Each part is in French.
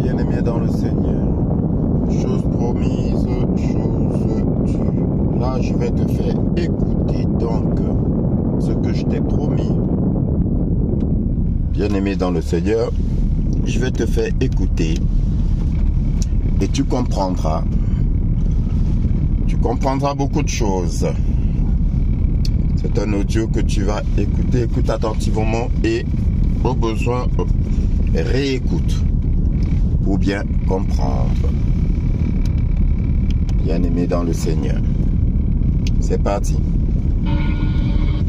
bien-aimé dans le Seigneur. Chose promise, chose due. Là, je vais te faire écouter donc ce que je t'ai promis. Bien-aimé dans le Seigneur, je vais te faire écouter et tu comprendras. Tu comprendras beaucoup de choses. C'est un audio que tu vas écouter. Écoute attentivement et au besoin, réécoute pour bien comprendre. Bien-aimé dans le Seigneur. C'est parti.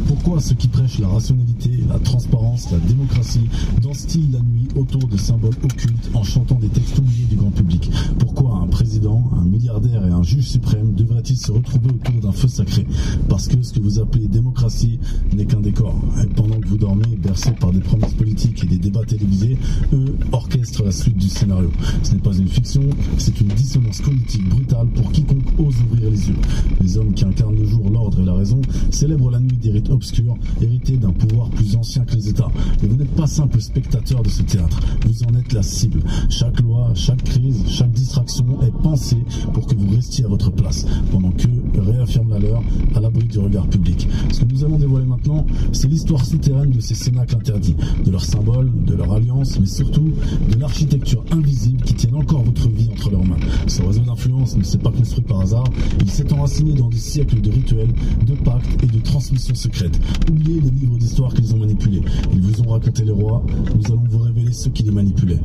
Pourquoi ceux qui prêchent la rationalité, la transparence, la démocratie dansent-ils la nuit autour de symboles occultes en chantant des textes oubliés du grand public? Pourquoi un président, un milliardaire et un juge suprême devraient-ils se retrouver autour d'un feu sacré? Parce que ce que vous appelez démocratie n'est qu'un décor. Et pendant que vous dormez, bercés par des promesses politiques et des débats télévisés, eux orchestrent la suite du scénario. Ce n'est pas une fiction, c'est une dissonance cognitive brutale pour quiconque ose ouvrir les yeux. Les hommes qui incarnent le jour l'ordre et la raison célèbrent la nuit des rites obscurs, hérité d'un pouvoir plus ancien que les États. Et vous n'êtes pas simple spectateur de ce théâtre, vous en êtes la cible. Chaque loi, chaque crise, chaque distraction est pensée pour que vous restiez à votre place, pendant que réaffirme la leur à l'abri du regard public. Ce que nous allons dévoiler maintenant, c'est l'histoire souterraine de ces cénacles interdits, de leurs symboles, de leur alliance, mais surtout de l'architecture invisible qui tienne encore votre vie entre leurs mains. Ce réseau d'influence ne s'est pas construit par hasard, il s'est enraciné dans des siècles de rituels, de pactes et de transmissions secrètes. Oubliez les livres d'histoire qu'ils ont manipulés. Ils vous ont raconté les rois, nous allons vous révéler ceux qui les manipulaient.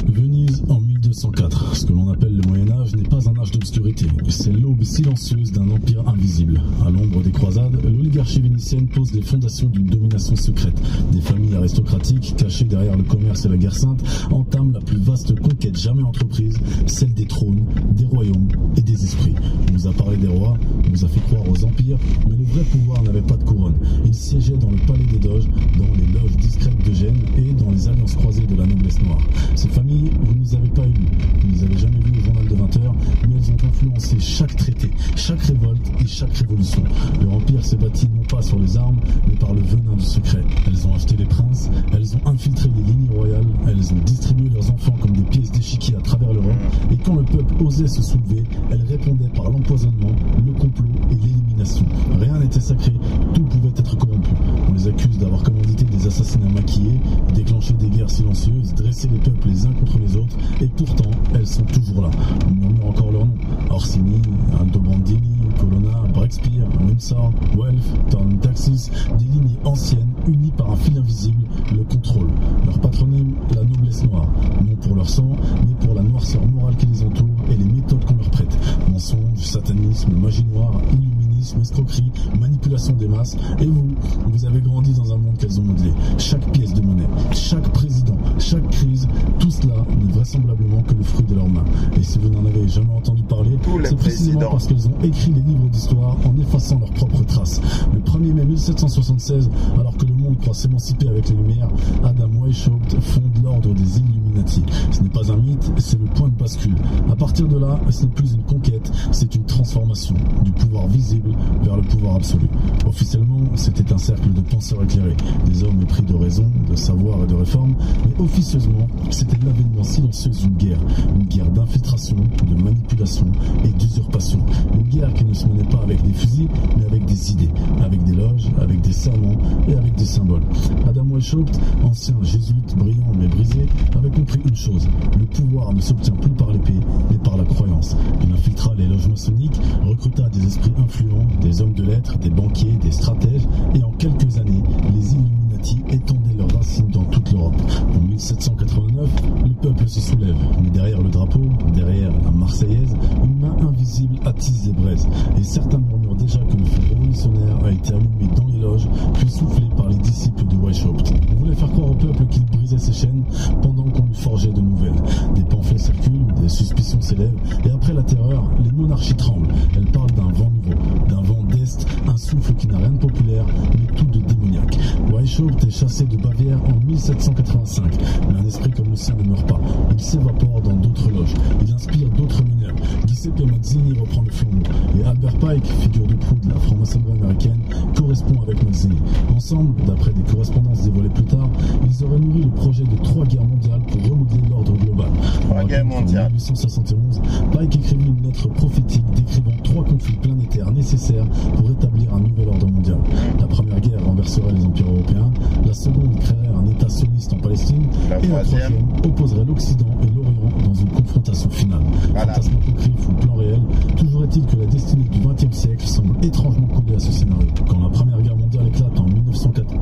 Venise en 1204. Ce que l'on appelle le Moyen-Âge n'est pas un âge d'obscurité. C'est l'aube silencieuse d'un empire invisible. À l'ombre des croisades, l'oligarchie vénitienne pose les fondations d'une domination secrète. Des familles aristocratiques, cachées derrière le commerce et la guerre sainte, entament la plus vaste conquête jamais entreprise, celle des trônes, des royaumes et des esprits. On vous a parlé des rois, on vous a fait croire aux empires, mais le vrai pouvoir n'avait pas de couronne. Il siégeait dans le palais des doges, dans les loges discrètes de Gênes et dans les alliances croisées de la noblesse noire. Ces familles, vous ne les avez pas élues, vous ne les avez jamais vues au journal de 20 heures, mais elles ont influencé chaque traité, chaque révolte et chaque révolution. Leur empire s'est bâti non pas sur les armes, mais par le venin du secret. Elles ont acheté les princes, elles ont infiltré les lignes royales, elles ont distribué leurs enfants comme des pièces d'échiquier à travers l'Europe, et quand le peuple osait se soulever, elles répondaient par l'empoisonnement, le complot et l'élimination. Rien n'était sacré, tout pouvait être corrompu. On les accuse d'avoir commandité des assassinats maquillés, déclenché des guerres silencieuses, dressé les peuples les uns contre les autres, et pourtant, elles sont toujours là. On murmure encore leurs noms. Orsini, Aldobrandini, Colonna, Breakspire, Windsor, Welf, Thorn Taxis, des lignées anciennes unies par un fil invisible, le contrôle. Leur patronyme, la noblesse noire. Non pour leur sang, mais pour la noirceur morale qui les entoure et les méthodes qu'on leur prête. Mensonges, satanisme, magie noire, illuminisme, escroquerie, manipulation des masses. Et vous avez grandi dans un monde qu'elles ont modelé. Chaque pièce de monnaie, chaque président, chaque crise, tout cela n'est vraisemblablement que le fruit de leurs mains. Et si vous n'en avez jamais entendu parler, c'est précisément parce qu'elles ont écrit les livres d'histoire en effaçant leurs propres traces. Le 1er mai 1776, alors que le monde croit s'émanciper avec les Lumières, Adam Weishaupt fonde l'ordre des Illuminati. Ce n'est pas un mythe, c'est le point de bascule. À partir de là, ce n'est plus une conquête, c'est une transformation du pouvoir visible vers le pouvoir absolu. Officiellement, c'était un cercle de penseurs éclairés, des hommes épris de raison, de savoir et de réforme, mais officieusement, c'était l'avènement silencieux d'une guerre d'infiltration, de manipulation et d'usurpation. Une guerre qui ne se menait pas avec des fusils, mais avec des idées, avec des loges, avec des serments et avec des symboles. Adam Weishaupt, ancien jésuite brillant mais brisé, avait compris une chose: le pouvoir ne s'obtient plus par l'épée, mais par la croyance. Il infiltra les loges maçonniques, recruta des esprits influents, des hommes de lettres, des banquiers, des stratèges, et en quelques années, les Illuminati étendaient leurs racines dans toute l'Europe. En 1789, le peuple se soulève, mais derrière le drapeau, derrière la Marseillaise, une main invisible attise les braises, et certains murmurent déjà que le feu révolutionnaire a été allumé dans les loges, puis soufflé par les disciples de Weishaupt. On voulait faire croire au peuple qu'il brisait ses chaînes pendant qu'on lui forgeait de nouvelles. Des pamphlets circulent, des suspicions s'élèvent, et après la terreur, les monarchies tremblent. Elles parlent d'un vent nouveau, d'un vent d'Est, un souffle qui n'a rien de populaire, mais tout de démoniaque. Weishaupt est chassé de Bavière en 1785, mais un esprit comme le sien ne meurt pas. Il s'évapore dans d'autres loges, il inspire d'autres meneurs. Giuseppe Mazzini reprend le flambeau, et Albert Pike, figure de proue de la franc-maçonnerie américaine, correspond avec Mazzini. Ensemble, d'après des correspondances dévoilées plus tard, ils Ils auraient nourri le projet de 3 guerres mondiales pour remodeler l'ordre global. 3 guerres mondiales. En 1871, Pike écrivit une lettre prophétique décrivant 3 conflits planétaires nécessaires pour établir un nouvel ordre mondial. La première guerre renverserait les empires européens, la seconde créerait un État sioniste en Palestine, et la troisième opposerait l'Occident et l'Orient dans une confrontation finale. Voilà. Fantasme apocryphe ou plan réel, toujours est-il que la destinée du XXe siècle semble étrangement collée à ce scénario. Quand la première guerre mondiale éclate en 1904,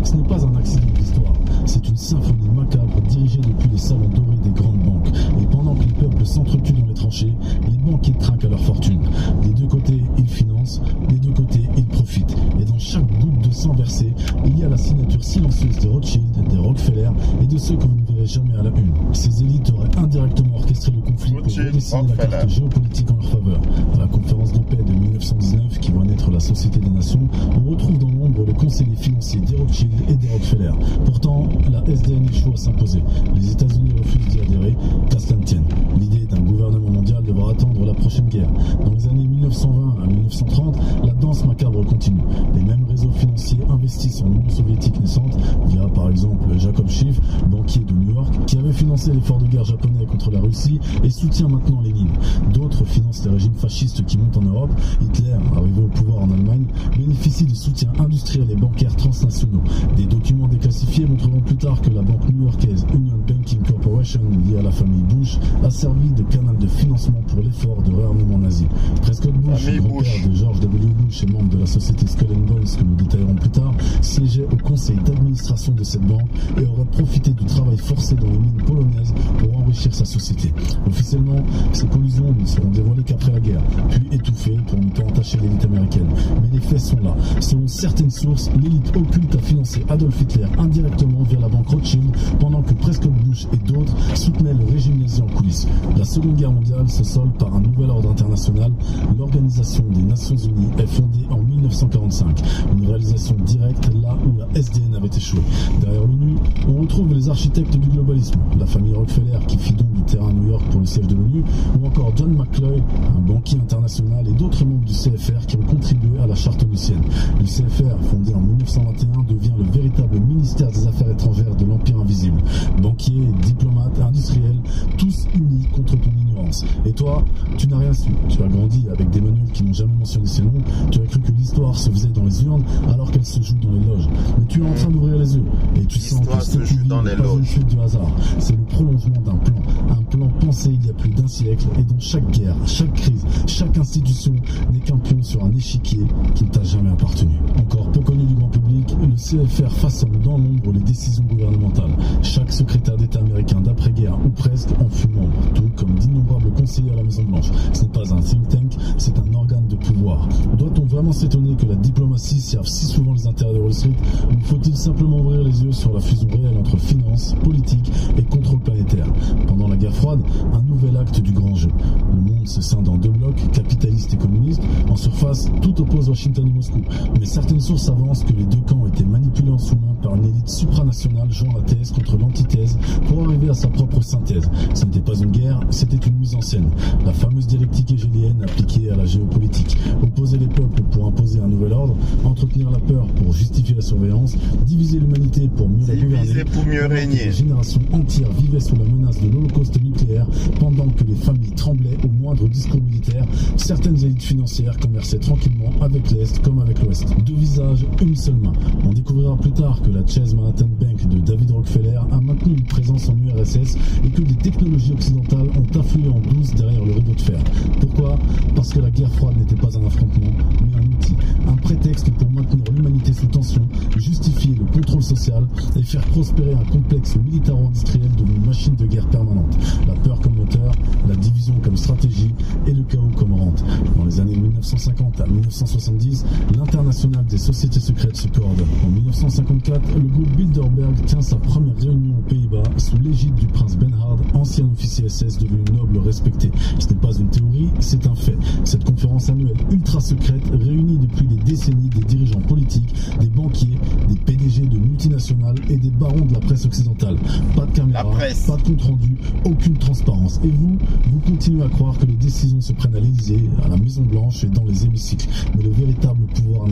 ce n'est pas un accident d'histoire, c'est une symphonie macabre dirigée depuis les salons dorés des grandes banques. Et pendant que les peuples s'entretuent dans les tranchées, les banquiers trinquent à leur fortune. Des deux côtés, ils financent, des deux côtés, ils profitent. Et dans chaque goutte de sang versé, il y a la signature silencieuse des Rothschild, des Rockefeller et de ceux que vous ne verrez jamais à la une. Ces élites auraient indirectement orchestré le conflit pour redessiner la carte géopolitique en leur faveur. À la conférence de paix de 1919, qui voit naître la Société des Nations, on retrouve dans l'ombre les conseillers financiers des Rothschild et des Rockefeller. Pourtant, la SDN échoue à s'imposer. Les États-Unis refusent d'y adhérer, qu'à cela ne tienne. L'idée d'un gouvernement mondial devra attendre la prochaine guerre. Dans les années 1920 à 1930, la danse macabre continue. Les mêmes réseaux financiers investissent en Union soviétique naissante, via par exemple Jacob Schiff, banquier de New York, qui avait financé l'effort de guerre japonais contre la Russie et soutient maintenant Lénine. D'autres financent les régimes fascistes qui montent en Europe. Hitler, arrivé au pouvoir en Allemagne, bénéficie de soutien industriel et bancaire transnationaux. Des documents déclassifiés montreront plus tard que la banque new-yorkaise Union Banking Corporation, liée à la famille Bush, a servi de canal de financement pour l'effort de réarmement nazi. Prescott Bush, grand-père de George W. Bush et membre de la société Skull & Bones que nous détaillerons plus tard, siégeait au conseil d'administration de cette banque et aurait profité du travail forcé dans les mines polonaises pour enrichir sa société. Officiellement, ces collusions ne seront dévoilées qu'après la guerre, puis étouffées pour ne pas entacher l'élite américaine. Mais les faits sont là. Selon certaines sources, l'élite occulte a financé Adolf Hitler indirectement via la banque Rothschild, pendant que Prescott Bush et d'autres soutenaient le régime nazi en coulisses. La Seconde Guerre mondiale se solde par un nouvel ordre international. L'Organisation des Nations Unies est fondée en 1945. Une réalisation directe là où la SDN avait échoué. Derrière l'ONU, on retrouve les architectes du globalisme. La famille Rockefeller qui fit don du terrain à New York pour le siège de l'ONU, ou encore John McCloy, un banquier international, et d'autres membres du CFR qui ont contribué à la charte onusienne. Le CFR, fondé en 1921, devient le véritable ministère des Affaires étrangères de l'Empire invisible. Banquiers, diplomates, industriels, tous unis contre ton ignorance. Et toi, tu n'as rien su. Tu as grandi avec des manuels qui n'ont jamais mentionné ces noms. Tu as cru que l'histoire se faisait dans les urnes alors qu'elle se joue dans les loges. Mais tu es en train d'ouvrir les yeux et tu sens que cette vie n'est pas une chute du hasard. C'est le prolongement d'un plan. Un plan pensé il y a plus d'un siècle et dont chaque guerre, chaque crise, chaque institution n'est qu'un pion sur un échiquier qui ne t'a jamais appartenu. Encore peu connu du grand public, le CFR façonne dans l'ombre les décisions gouvernementales. Chaque secrétaire d'État américain d'après-guerre ou presque en fut membre, tout comme d'innombrables conseillers à la Maison-Blanche. Ce n'est pas un think tank, c'est un organe de pouvoir. Doit-on vraiment s'étonner que la diplomatie serve si souvent les intérêts de Wall Street, ou faut-il simplement ouvrir les yeux sur la fusion réelle entre finance, politique et contrôle planétaire? Pendant la guerre froide, un nouvel acte du grand jeu. Le monde se scinde en deux blocs, capitaliste et communiste. En surface, tout oppose Washington et Moscou. Mais certaines sources avancent que les deux camps étaient manipulés en sous-main par une élite supranationale jouant la thèse contre l'antithèse pour arriver à sa propre synthèse. Ce n'était pas une guerre, c'était une mise en scène. La fameuse dialectique hégélienne appliquée à la géopolitique. Opposer les peuples pour imposer un nouvel ordre, entretenir la peur pour justifier la surveillance, diviser l'humanité pour mieux la gouverner, pour mieux régner. Des générations entières vivaient sous la menace de l'holocauste nucléaire pendant que les familles tremblaient au moindre discours militaire. Certaines élites financières commerçaient tranquillement avec l'Est comme avec l'Ouest. Deux visages, une seule main. On découvrira plus tard que la Chase Manhattan Bank de David Rockefeller a maintenu une présence en URSS et que des technologies occidentales ont afflué en douce derrière le rideau de fer. Pourquoi? Parce que la guerre froide n'était pas un affrontement, mais un outil, un prétexte pour maintenir l'humanité sous tension, justifier le contrôle social et faire prospérer un complexe militaro-industriel devenu machine de guerre permanente. La peur comme moteur, la division comme stratégie et le chaos comme rente. Dans les années 1950 à 1970, l'international des sociétés secrètes se coordonne. En 1954, le groupe Bilderberg tient sa première réunion aux Pays-Bas sous l'égide du prince Bernhard, ancien officier SS devenu noble respecté. Ce n'est pas une théorie, c'est un fait. Cette conférence annuelle ultra secrète réunit depuis des décennies des dirigeants politiques, des banquiers, des PDG de multinationales et des barons de la presse occidentale. Pas de caméra, pas de compte rendu, aucune transparence. Et vous continuez à croire que les décisions se prennent à l'Élysée, à la Maison Blanche et dans les hémicycles. Mais le véritable pouvoir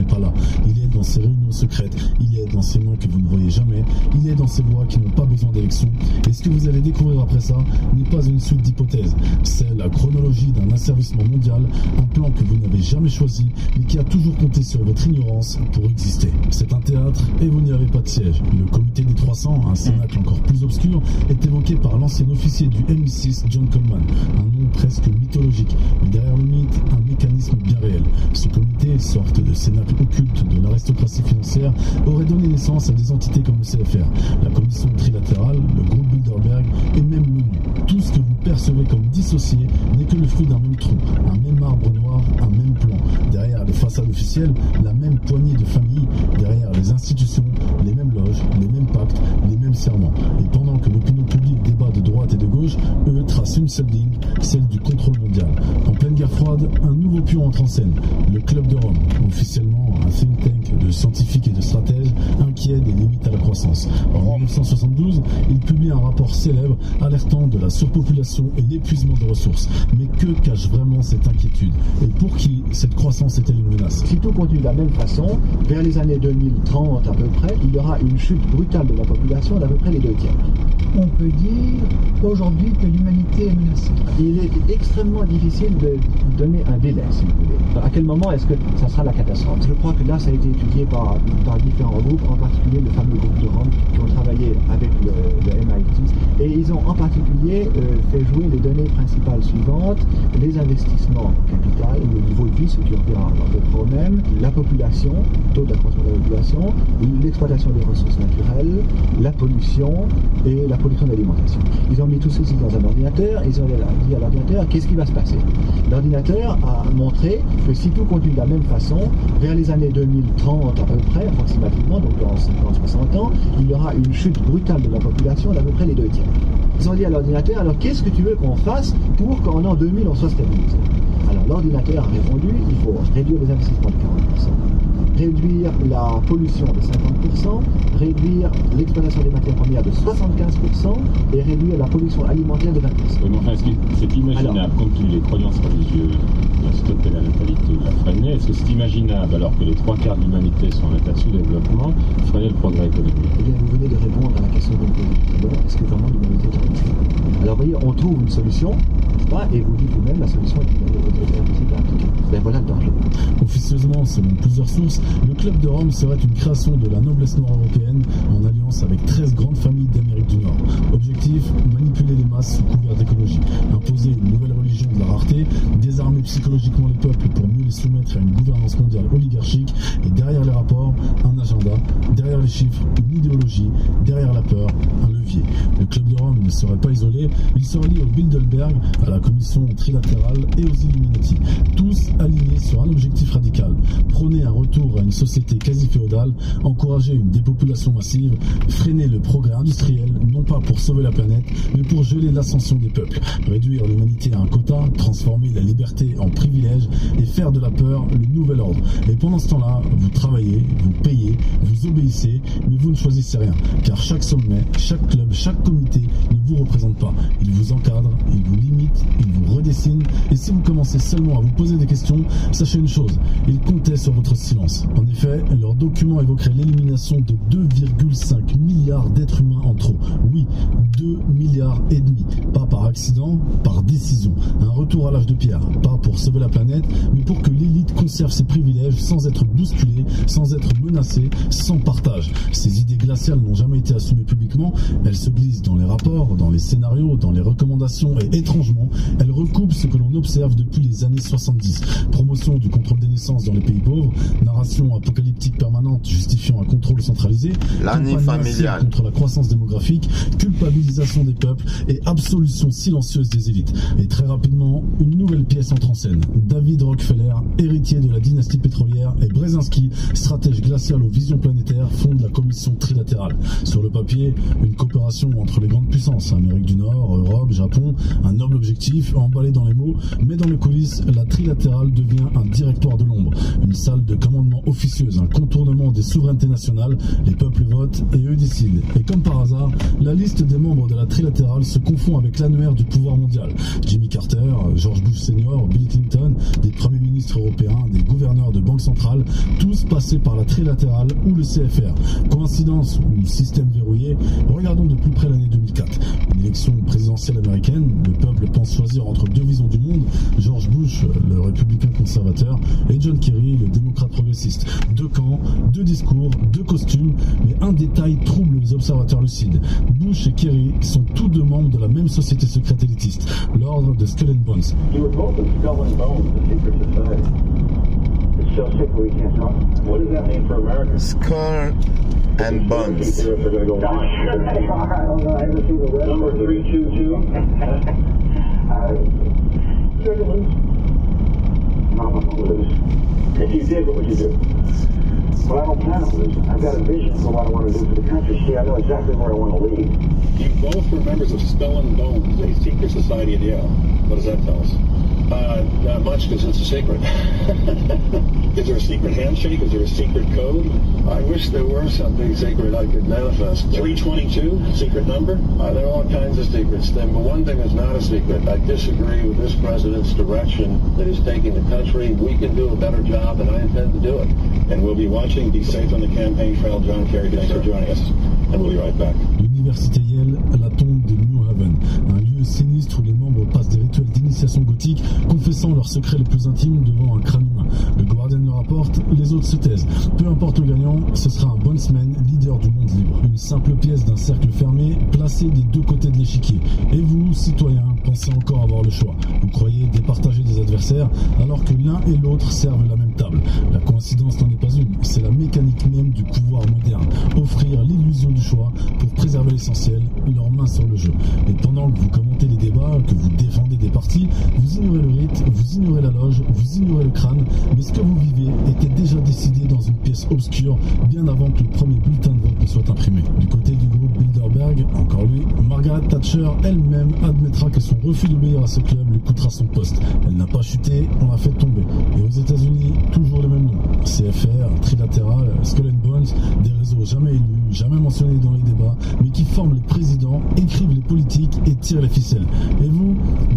dans ces réunions secrètes, il est dans ces mains que vous ne voyez jamais, il est dans ces voix qui n'ont pas besoin d'élection. Et ce que vous allez découvrir après ça n'est pas une suite d'hypothèses. C'est la chronologie d'un asservissement mondial, un plan que vous n'avez jamais choisi, mais qui a toujours compté sur votre ignorance pour exister. C'est un théâtre et vous n'y avez pas de siège. Le comité des 300, un cénacle encore plus obscur, est évoqué par l'ancien officier du MI6, John Coleman. Un nom presque mythologique, mais derrière le mythe, un mécanisme bien réel. Ce comité, sorte de cénacle occulte de l'aristocratie financière, aurait donné naissance à des entités comme le CFR, la commission trilatérale, le groupe Bilderberg et même l'ONU. Tout ce que vous percevez comme dissocié n'est que le fruit d'un même tronc, un même arbre noir, un même plan. Derrière les façades officielles, la même poignée de familles, derrière les institutions, les mêmes loges, les mêmes pactes, les mêmes serments. Et pendant que l'opinion publique débat de droite et de gauche, eux tracent une seule ligne, celle du contrôle mondial. En pleine guerre froide, un nouveau pion entre en scène, le Club de Rome, officiellement un think tank de scientifiques et de stratèges inquiets des limites à la croissance. En 1972, il publie un rapport célèbre alertant de la surpopulation et l'épuisement des ressources. Mais que cache vraiment cette inquiétude? Et pour qui cette croissance est-elle une menace? Si tout continue de la même façon, vers les années 2030 à peu près, il y aura une chute brutale de la population d'à peu près les 2 tiers. On peut dire aujourd'hui que l'humanité est menacée. Il est extrêmement difficile de donner un délai, si vous voulez. À quel moment est-ce que ça sera la catastrophe? Je crois que là, ça a été étudié par différents groupes, en particulier le fameux groupe de Rome, qui ont travaillé avec le MIT. Et ils ont en particulier fait jouer les données principales suivantes: les investissements en capital, le niveau de vie, ce qui revient à peu près au même, la population, le taux d'accroissement de la population, l'exploitation des ressources naturelles, la pollution et la production d'alimentation. Ils ont mis tout ceci dans un ordinateur, ils ont dit à l'ordinateur qu'est-ce qui va se passer. L'ordinateur a montré que si tout continue de la même façon, vers les années 2030 à peu près, approximativement, donc dans 50-60 ans, il y aura une chute brutale de la population d'à peu près les 2 tiers. Ils ont dit à l'ordinateur, alors qu'est-ce que tu veux qu'on fasse pour qu'en an 2000 on soit stabilisé? Alors l'ordinateur a répondu, il faut réduire les investissements de 40%. Réduire la pollution de 50%, réduire l'exploitation des matières premières de 75% et réduire la pollution alimentaire de 20%. Oui, mais enfin, est-ce que c'est imaginable, compte tenu des croyances religieuses, de stopper la natalité ou la freiner? Est-ce que c'est imaginable, alors que les 3/4 de l'humanité sont en état de sous-développement, freiner le progrès économique? Eh bien, vous venez de répondre à la question que vous me posez tout à l'heure. Est-ce que vraiment l'humanité est en train? Alors, vous voyez, on trouve une solution, n'est-ce pas? Et vous dites vous-même, la solution est impossible à appliquer. Ben voilà le danger. Officieusement, selon plusieurs sources, le Club de Rome serait une création de la noblesse noire européenne en alliance avec 13 grandes familles d'Amérique du Nord. Objectif, manipuler les masses sous couvert d'écologie, imposer une nouvelle religion de la rareté, désarmer psychologiquement les peuples pour mieux les soumettre à une gouvernance mondiale oligarchique, et derrière les rapports, un agenda, derrière les chiffres, une idéologie, derrière la peur, un levier. Le Club de Rome ne serait pas isolé, il serait lié au Bilderberg, à la commission trilatérale et aux Illuminati, tous alignés sur un objectif radical, prôner un retour à une société quasi féodale, encourager une dépopulation massive, freiner le progrès industriel, non pas pour sauver la planète, mais pour geler l'ascension des peuples, réduire l'humanité à un quota, transformer la liberté en privilège et faire de la peur le nouvel ordre. Et pendant ce temps-là, vous travaillez, vous payez, vous obéissez, mais vous ne choisissez rien, car chaque sommet, chaque club, chaque comité ne vous représente pas. Il vous encadre, il vous limite, il vous redessine, et si vous commencez seulement à vous poser des questions, sachez une chose, ils comptaient sur votre silence. En effet, leur document évoquerait l'élimination de 2,5 milliards d'êtres humains en trop. Oui, 2 milliards et demi. Pas par accident, par décision. Un retour à l'âge de pierre. Pas pour sauver la planète, mais pour que l'élite conserve ses privilèges sans être bousculée, sans être menacée, sans partage. Ces idées glaciales n'ont jamais été assumées publiquement. Elles se glissent dans les rapports, dans les scénarios, dans les recommandations et étrangement, elles recoupent ce que l'on observe depuis les années 70. Promotion du contrôle des naissances dans les pays pauvres, narration apocalyptique permanente justifiant un contrôle centralisé, l'année familiale contre la croissance démographique, culpabilisation des peuples et absolution silencieuse des élites. Et très rapidement, une nouvelle pièce entre en scène. David Rockefeller, héritier de la dynastie pétrolière, et Brzezinski, stratège glacial aux visions planétaires, fonde la commission trilatérale. Sur le papier, une coopération entre les grandes puissances, Amérique du Nord, Europe, Japon, un noble objectif, emballé dans les mots, mais dans les coulisses, la trilatérale devient un directoire de l'ombre, une salle de commandement totalement officieuse, un contournement des souverainetés nationales, les peuples votent et eux décident. Et comme par hasard, la liste des membres de la trilatérale se confond avec l'annuaire du pouvoir mondial. Jimmy Carter, George Bush Senior, Bill Clinton, des premiers ministres européens, des gouverneurs de banques centrales, tous passés par la trilatérale ou le CFR. Coïncidence ou système verrouillé? Regardons de plus près l'année 2004. Une élection présidentielle américaine, le peuple pense choisir entre deux visions du monde, George Bush, le républicain conservateur, et John Kerry, le démocrate progressiste. Deux camps, deux discours, deux costumes, mais un détail trouble les observateurs lucides. Bush et Kerry sont tous deux membres de la même société secrète élitiste, l'ordre de Skull and Bones. So sick we can't talk. What does that mean for America? Skull and Bones. Number 322. If you did, what would you do? Well, I don't plan on losing. I've got a vision for what I want to do for the country. See, I know exactly where I want to lead. You both were members of Skull and Bones, a secret society at Yale. What does that tell us? Not much, because it's a secret. Is there a secret handshake? Is there a secret code? I wish there were something secret I could manifest. 322, secret number? There are all kinds of secrets. Then, but one thing is not a secret. I disagree with this president's direction that is taking the country. We can do a better job, and I intend to do it. And we'll be watching. Be safe on the campaign trail. John Kerry, thanks for joining us. And we'll be right back. L'université Yale, la tombe de New Haven, un lieu sinistre où les membres passent des rituels d'initiation gothique, confessant leurs secrets les plus intimes devant un crâne humain. Le Guardian le rapporte, les autres se taisent. Peu importe le gagnant, ce sera un Bondsman, leader du monde libre. Une simple pièce d'un cercle fermé, placée des deux côtés de l'échiquier. Et vous, citoyens, pensez encore avoir le choix. Vous croyez départager des adversaires, alors que l'un et l'autre servent la même table. La coïncidence n'en est pas une, c'est la mécanique même du pouvoir moderne. Offrir l'illusion du choix pour préserver l'essentiel, leurs mains sur le jeu. Et pendant que vous commentez les débats, que vous défendez des partis, vous ignorez le rite, vous ignorez la loge, vous ignorez le crâne, mais ce que vous vivez était déjà décidé dans une pièce obscure, bien avant que le premier bulletin de vote ne soit imprimé. Du côté du groupe Bilderberg, encore lui, Margaret Thatcher elle-même admettra que son refus d'obéir à ce club lui coûtera son poste. Elle n'a pas chuté, on l'a fait tomber. Et aux États-Unis, toujours le même nom. CFR, Trilatéral, Skull and Bones, des réseaux jamais élus, jamais mentionnés dans les débats, mais qui forment les présidents, écrivent les politiques et tirent les ficelles. Et vous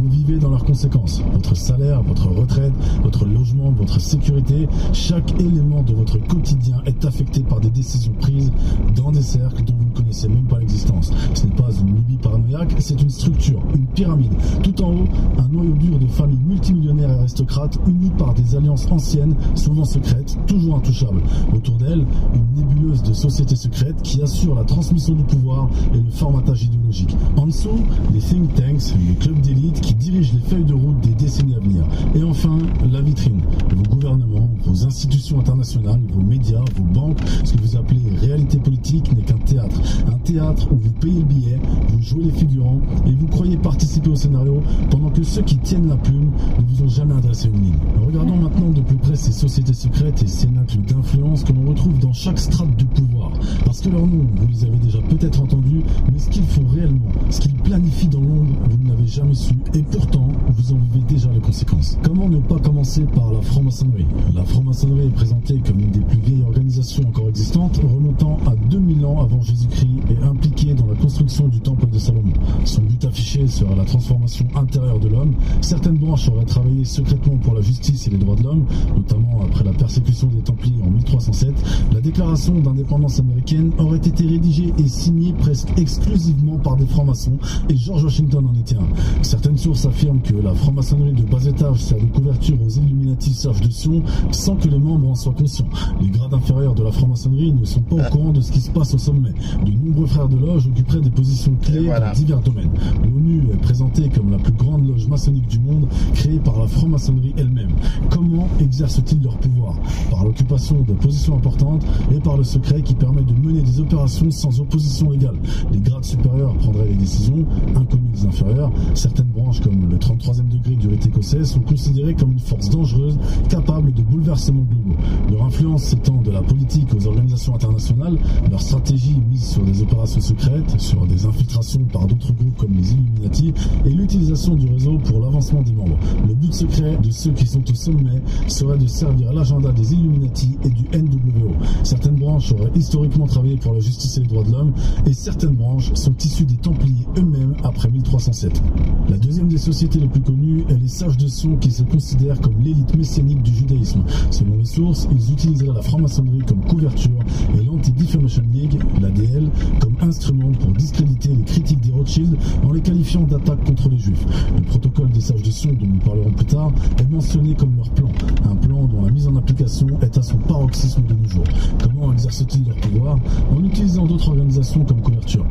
vivez dans leurs conséquences. Votre salaire, votre retraite, votre logement, votre sécurité, chaque élément de votre quotidien est affecté par des décisions prises dans des cercles dont vous ne connaissez même pas l'existence. Ce n'est pas une lubie paranoïaque, c'est une structure, une pyramide. Tout en haut, un noyau dur de familles multimillionnaires et aristocrates unis par des alliances anciennes, souvent secrètes, toujours intouchables. Autour d'elle, une nébuleuse de sociétés secrètes qui assure la transmission du pouvoir et le formatage idéologique. En dessous, les think tanks, les clubs d'élite qui dirigent les feuilles de route des décennies à venir. Et enfin, la vitrine. Vos gouvernements, vos institutions internationales, vos médias, vos banques, ce que vous appelez réalité politique n'est qu'un théâtre. Un théâtre où vous payez le billet, vous jouez les figurants et vous croyez participer au scénario pendant que ceux qui tiennent la plume ne vous ont jamais adressé une ligne. Regardons maintenant de plus près ces sociétés secrètes et cénacles d'influence que l'on retrouve dans chaque strate du pouvoir. Parce que leurs noms, vous les avez déjà peut-être entendus, mais ce qu'ils font réellement, ce qu'ils planifient dans l'ombre, vous ne l'avez jamais su et pourtant, vous en vivez déjà les conséquences. Comment ne pas commencer par la franc-maçonnerie? La franc-maçonnerie est présentée comme une des plus vieilles organisations encore existantes, remontant à 2000 ans avant Jésus-Christ et impliquée dans la construction du temple de Salomon. Son but affiché sera la transformation intérieure de l'homme. Certaines branches auraient travaillé secrètement pour la justice et les droits de l'homme, notamment après la persécution des Templiers en 1307. La déclaration d'indépendance américaine aurait été rédigée et signée presque exclusivement par des francs-maçons, et George Washington en était un. Certaines sources affirment que la franc-maçonnerie de bas étage sert de couverture aux Illuminati Serge de Sion sans que les membres en soient conscients. Les grades inférieurs de la franc-maçonnerie ne sont pas au courant de ce qui se passe au sommet. De nombreux frères de loge occuperaient des positions clés dans divers domaines. L'ONU est présentée comme la plus grande loge maçonnique du monde, créée par la franc-maçonnerie elle-même. Comment exercent-ils leur pouvoir? Par l'occupation de positions importantes et par le secret qui permet de mener des opérations sans opposition légale. Les grades supérieurs prendraient les décisions, inconnues des inférieurs. Certaines branches, comme le 33e degré du rite écossais, sont considérées comme une force dangereuse, capable de bouleversements globaux. Leur influence s'étend de la politique aux organisations internationales, leur stratégie mise sur des opérations secrètes, sur des infiltrations par d'autres groupes comme les Illuminati et l'utilisation du réseau pour l'avancement des membres. Le but secret de ceux qui sont au sommet serait de servir l'agenda des Illuminati et du NWO. Certaines branches auraient historiquement travaillé pour la justice et les droits de l'homme et certaines branches sont issues des Templiers eux-mêmes après 1307. La deuxième des sociétés les plus connues est les sages de Sion qui se considèrent comme l'élite messianique du judaïsme. Selon les sources, ils utiliseraient la franc-maçonnerie comme couverture et l'Anti-Defamation League, l'ADL, comme instrument pour discréditer les critiques des Rothschild en les qualifiant d'attaque contre les juifs. Le protocole des sages de Sion, dont nous parlerons plus tard, est mentionné comme leur plan. Un plan dont la mise en application est à son paroxysme de nos jours. Comment exercent-ils leur pouvoir? En utilisant d'autres organisations comme couverture.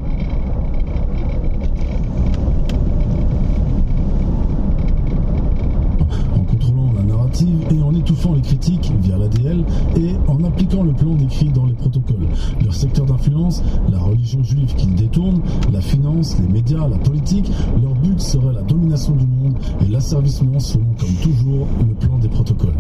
Et en étouffant les critiques via l'ADL et en appliquant le plan décrit dans les protocoles. Leur secteur d'influence, la religion juive qu'ils détournent, la finance, les médias, la politique, leur but serait la domination du monde et l'asservissement selon, comme toujours, le plan des protocoles.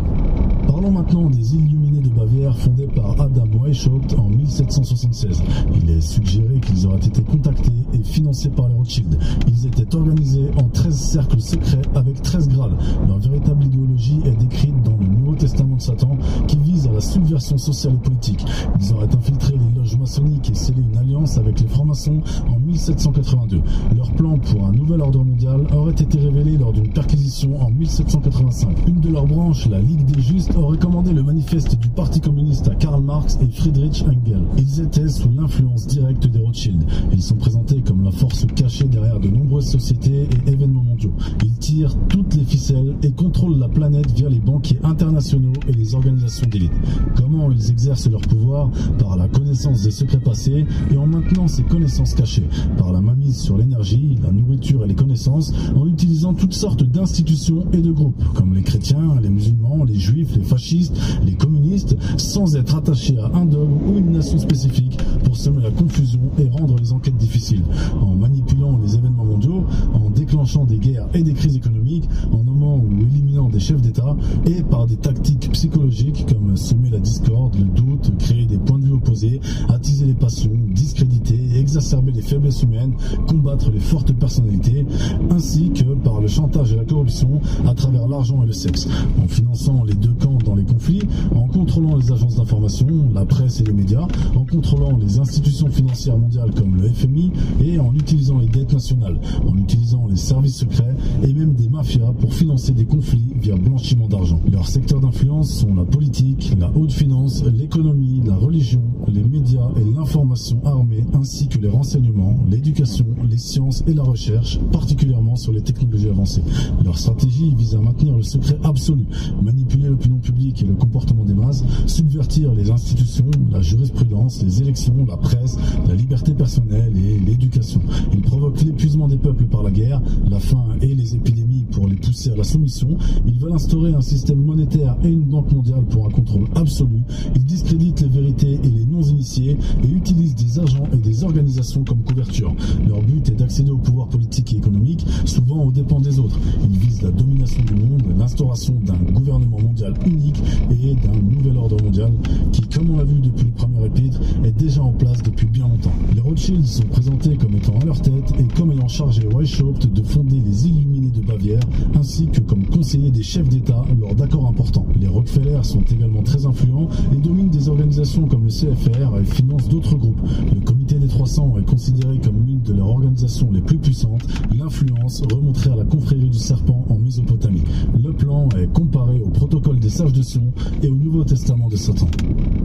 Parlons maintenant des Illuminés de Bavière fondés par Adam Weishaupt en 1776. Il est suggéré qu'ils auraient été contactés et financés par les Rothschild. Ils étaient organisés en 13 cercles secrets avec 13 grades. Leur véritable idéologie est décrite dans le Nouveau Testament de Satan qui vise à la subversion sociale et politique. Ils auraient infiltré les loges maçonniques et scellé une alliance avec les francs-maçons en 1782. Leur plan pour un nouvel ordre mondial aurait été révélé lors d'une perquisition en 1785. Une de leurs branches, la Ligue des Justes, aurait commandé le manifeste du Parti communiste à Karl Marx et Friedrich Engels. Ils étaient sous l'influence directe des Rothschild. Ils sont présentés comme la force cachée derrière de nombreuses sociétés et événements mondiaux. Ils tirent toutes les ficelles et contrôlent la planète via les banquiers internationaux et les organisations d'élite. Comment ils exercent leur pouvoir? Par la connaissance des secrets passés et en maintenant ces connaissances cachées. Par la mainmise sur l'énergie, la nourriture et les connaissances, en utilisant toutes sortes d'institutions et de groupes, comme les chrétiens, les musulmans, les juifs, les fascistes, les communistes, sans être attachés à un dogme ou une nation spécifique pour semer la confusion et rendre les enquêtes difficiles. En manipulant les événements mondiaux, en déclenchant des guerres et des crises économiques, en nommant ou éliminant des chefs d'État et par des tactiques psychologiques comme semer la discorde, le doute, créer des points de vue opposés, attiser les passions, discréditer et exacerber les faiblesses humaines, combattre les fortes personnalités, ainsi que par le chantage et la corruption à travers l'argent et le sexe, en finançant les deux camps dans les conflits, en contrôlant les agences d'information, la presse et les médias, en contrôlant les institutions financières mondiales comme le FMI et en utilisant les dettes nationales, en utilisant les services secrets et même des mafias pour financer des conflits via blanchiment d'argent. Leurs secteurs d'influence sont la politique, la haute finance, l'économie, la religion, les médias et l'information armée, ainsi que les renseignements, l'éducation, les sciences et la recherche, particulièrement sur les technologies avancées. Leur stratégie vise à maintenir le secret absolu, manipuler l'opinion publique et le comportement des masses, subvertir les institutions, la jurisprudence, les élections, la presse, la liberté personnelle et l'éducation. Ils provoquent l'épuisement des peuples par la guerre, la faim et les épidémies pour les pousser à la soumission. Ils veulent instaurer un système monétaire et une banque mondiale pour un contrôle absolu. Ils discréditent les vérités et les non-initiés et utilisent des agents et des organisations comme couverture. Leur but est d'accéder au pouvoir politique et économique, souvent aux dépens des autres. Ils visent la domination du monde, l'instauration d'un gouvernement mondial unique et d'un nouvel ordre mondial qui, comme on l'a vu depuis le premier épître, est déjà en place depuis bien longtemps. Les Rothschild sont présentés comme étant à leur tête et comme ayant chargé Weishaupt de fonder les Illuminés de Bavière, ainsi que comme conseiller des chefs d'État lors d'accords importants. Les Rockefeller sont également très influents et dominent des organisations comme le CFR et financent d'autres groupes. Le Comité des 300 est considéré comme l'une de leurs organisations les plus puissantes. L'influence remonterait à la confrérie du serpent en Mésopotamie. Le plan est comparé au protocole des sages de Sion et au Nouveau Testament de Satan.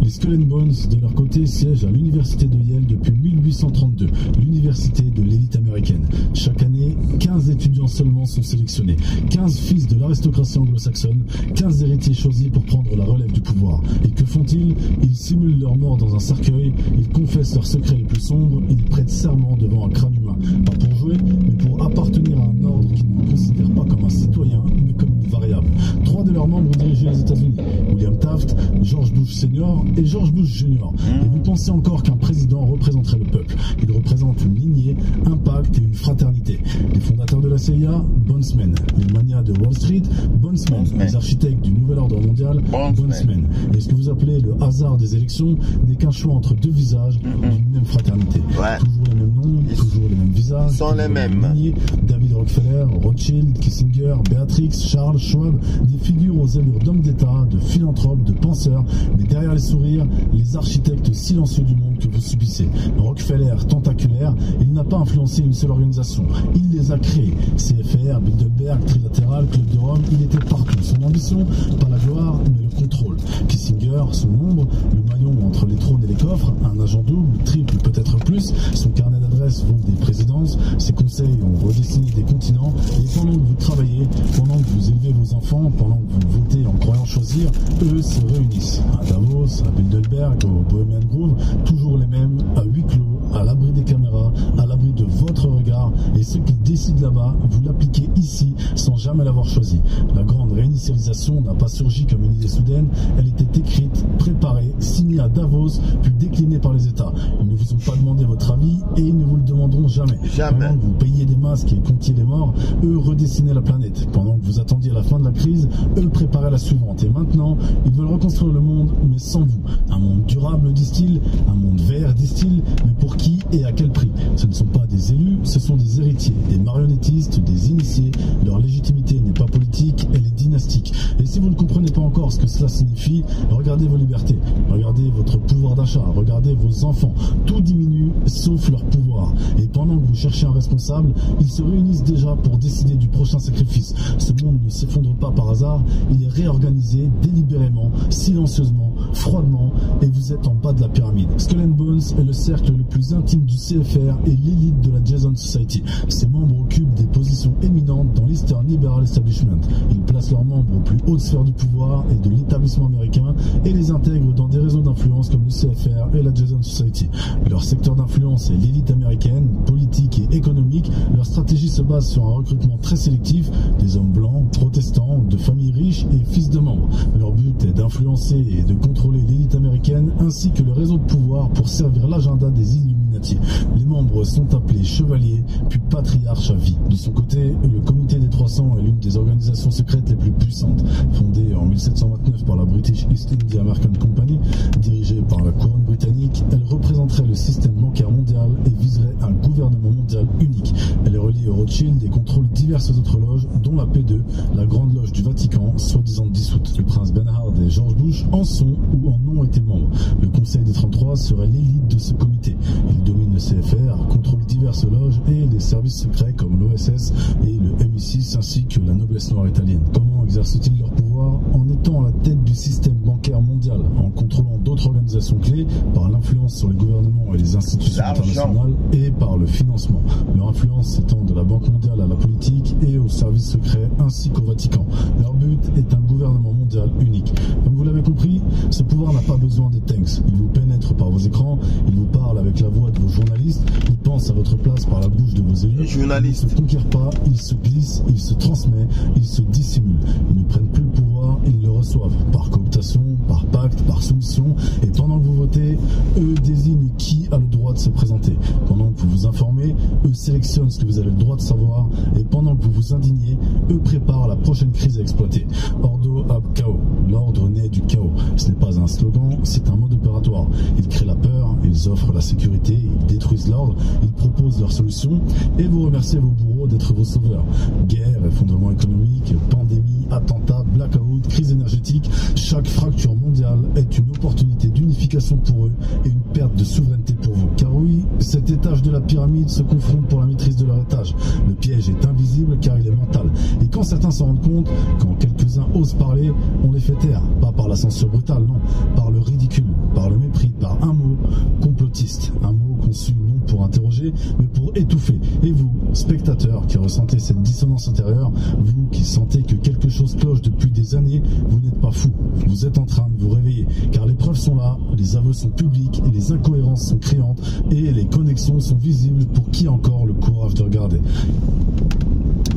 Les Skull and Bones, de leur côté, siègent à l'université de Yale depuis 1832, l'université de l'élite américaine. Chaque année, 15 étudiants seulement sont sélectionnés, 15 fils de l'aristocratie anglo-saxonne, 15 héritiers choisis pour prendre la relève du pouvoir. Et que font-ils? Ils simulent leur mort dans un cercueil, ils confessent leurs secrets les plus sombres, ils prêtent serment devant un crâne humain. Pas pour jouer, mais pour appartenir à un ordre qui ne vous considère pas comme un citoyen, mais comme une variable. 3 de leurs membres dirigeaient les États-Unis: William Taft, George George Bush Senior et George Bush Junior. Et vous pensez encore qu'un président représenterait le peuple. Il représente une lignée, un pacte et une fraternité. Les fondateurs de la CIA, bondsmen. Les manias de Wall Street, bondsmen. Les architectes du nouvel ordre mondial, bondsmen. Et ce que vous appelez le hasard des élections n'est qu'un choix entre deux visages d'une même fraternité. Toujours les mêmes noms, toujours les mêmes visages. Sont les mêmes. Lignées. David Rockefeller, Rothschild, Kissinger, Beatrix, Charles, Schwab, des figures aux allures d'hommes d'État, de philanthropes, de penseurs, mais derrière les sourires, les architectes silencieux du monde que vous subissez. Rockefeller, tentaculaire, il n'a pas influencé une seule organisation, il les a créés. CFR, Bilderberg, Trilatéral, Club de Rome, il était partout. Son ambition, pas la gloire, mais le contrôle. Kissinger, son ombre, le maillon entre les trônes et les coffres, un agent double, triple, peut-être plus, son carnet d'adresses vaut des présidences, ses conseils ont redessiné des continents, et pendant que vous travaillez, pendant que vous élevez vos enfants, pendant que vous votez en croyant choisir, eux se réunissent. À Davos, à Bilderberg, au Bohemian Grove, toujours les mêmes, à huis clos, à l'abri des caméras, à l'abri de votre regard, et ce qu'ils décident là-bas, vous l'appliquez ici sans jamais l'avoir choisi. La grande réinitialisation n'a pas surgi comme une idée soudaine, elle était écrite, préparée, signée à Davos, puis déclinée par les États. Ils ne vous ont pas demandé votre avis et ils ne vous le demanderont jamais. Pendant que vous payiez des masques et comptiez les morts, eux redessinaient la planète. Pendant que vous attendiez la fin de la crise, eux préparaient la suivante. Et maintenant, ils veulent reconstruire le monde, mais sans vous. Un monde durable, disent-ils, un monde vert, disent-ils, mais pour qui et à quel prix? Ce ne sont pas des élus, ce sont des héritiers, des marionnettistes, des initiés. Leur légitimité n'est pas politique, elle est dynastique. Et si vous ne comprenez pas encore ce que cela signifie, regardez vos libertés, regardez votre pouvoir d'achat, regardez vos enfants. Tout diminue, sauf leur pouvoir. Et pendant que vous cherchez un responsable, ils se réunissent déjà pour décider du prochain sacrifice. Ce monde ne s'effondre pas par hasard, il est réorganisé délibérément, silencieusement, froidement, et vous êtes en bas de la pyramide. Skull and Bones est le cercle le plus intime du CFR et l'élite de la Jason Society. Ses membres occupent des positions éminentes dans l'Eastern Liberal Establishment. Ils placent leurs membres aux plus hautes sphères du pouvoir et de l'établissement américain et les intègrent dans des réseaux d'influence comme le CFR et la Jason Society. Leur secteur d'influence est l'élite américaine, politique et économique. Leur stratégie se base sur un recrutement très sélectif, des hommes blancs, protestants, de familles riches et fils de membres. Leur but est d'influencer et de contrôler l'élite américaine ainsi que le réseau de pouvoir pour servir l'agenda des Illuminati. Les membres sont appelés chevaliers puis patriarches à vie. De son côté, le comité des 300 est l'une des organisations secrètes les plus puissantes. Fondée en 1729 par la British East India American Company, dirigée par la couronne britannique, elle représenterait le système bancaire mondial et viserait un gouvernement mondial unique. Elle est reliée au Rothschild et contrôle diverses autres loges, dont la P2, la Grande Loge du Vatican, soi-disant dissoute. Le prince Bernhard et George Bush en sont ou en ont été membres. Le Conseil des 33 serait l'élite de ce comité. Il domine le CFR, contrôle diverses loges et les services secrets comme l'OSS et le MI6 ainsi que la noblesse noire italienne. Comment exercent-ils leur pouvoir? En étant à la tête du système bancaire mondial, en contrôlant d'autres organisations clés, par l'influence sur les gouvernements et les institutions internationales et par le financement. Leur influence s'étend de la Banque mondiale à la politique et aux services secrets ainsi qu'au Vatican. Leur but est un gouvernement mondial unique. Comme vous l'avez compris, ce pouvoir n'a pas besoin de tanks. Il vous pénètre par vos écrans, il vous parle avec la voix de vos journalistes, il pense à votre place par la bouche de vos élus. Les journalistes Il ne se conquiert pas, il se glisse, il se transmet, il se dissimule. Ils ne prennent plus le pouvoir, ils le reçoivent par cooptation, par pacte, par soumission. Et pendant que vous votez, eux désignent qui a le droit de se présenter. Pendant que vous vous informez, eux sélectionnent ce que vous avez le droit de savoir. Et pendant que vous vous indignez, eux préparent la prochaine crise à exploiter. Ordo ab chaos. L'ordre naît du chaos. Ce n'est pas un slogan, c'est un mode opératoire. Ils créent la peur, ils offrent la sécurité, ils détruisent l'ordre, ils proposent leurs solutions et vous remerciez vos bourreaux d'être vos sauveurs. Guerre, effondrement économique, pandémie, attentats, blackout, crise énergétique, chaque fracture mondiale est une opportunité d'unification pour eux et une perte de souveraineté pour vous. Car oui, cet étage de la pyramide se confronte pour la maîtrise de leur étage. Le piège est invisible car il est mental. Et quand certains s'en rendent compte, quand quelques-uns osent parler, on les fait taire. Pas par la censure brutale, non. Par le ridicule, par le mépris, par un mot, complotiste. Un mot conçu non pour interroger, mais pour étouffer. Et vous, spectateurs qui ressentez cette dissonance intérieure, vous qui sentez que quelque chose cloche depuis des années, vous n'êtes pas fou. Vous êtes en train de vous réveiller. Car les preuves sont là, les aveux sont publics, et les incohérences sont criantes, et les connexions sont visibles pour qui a encore le courage de regarder.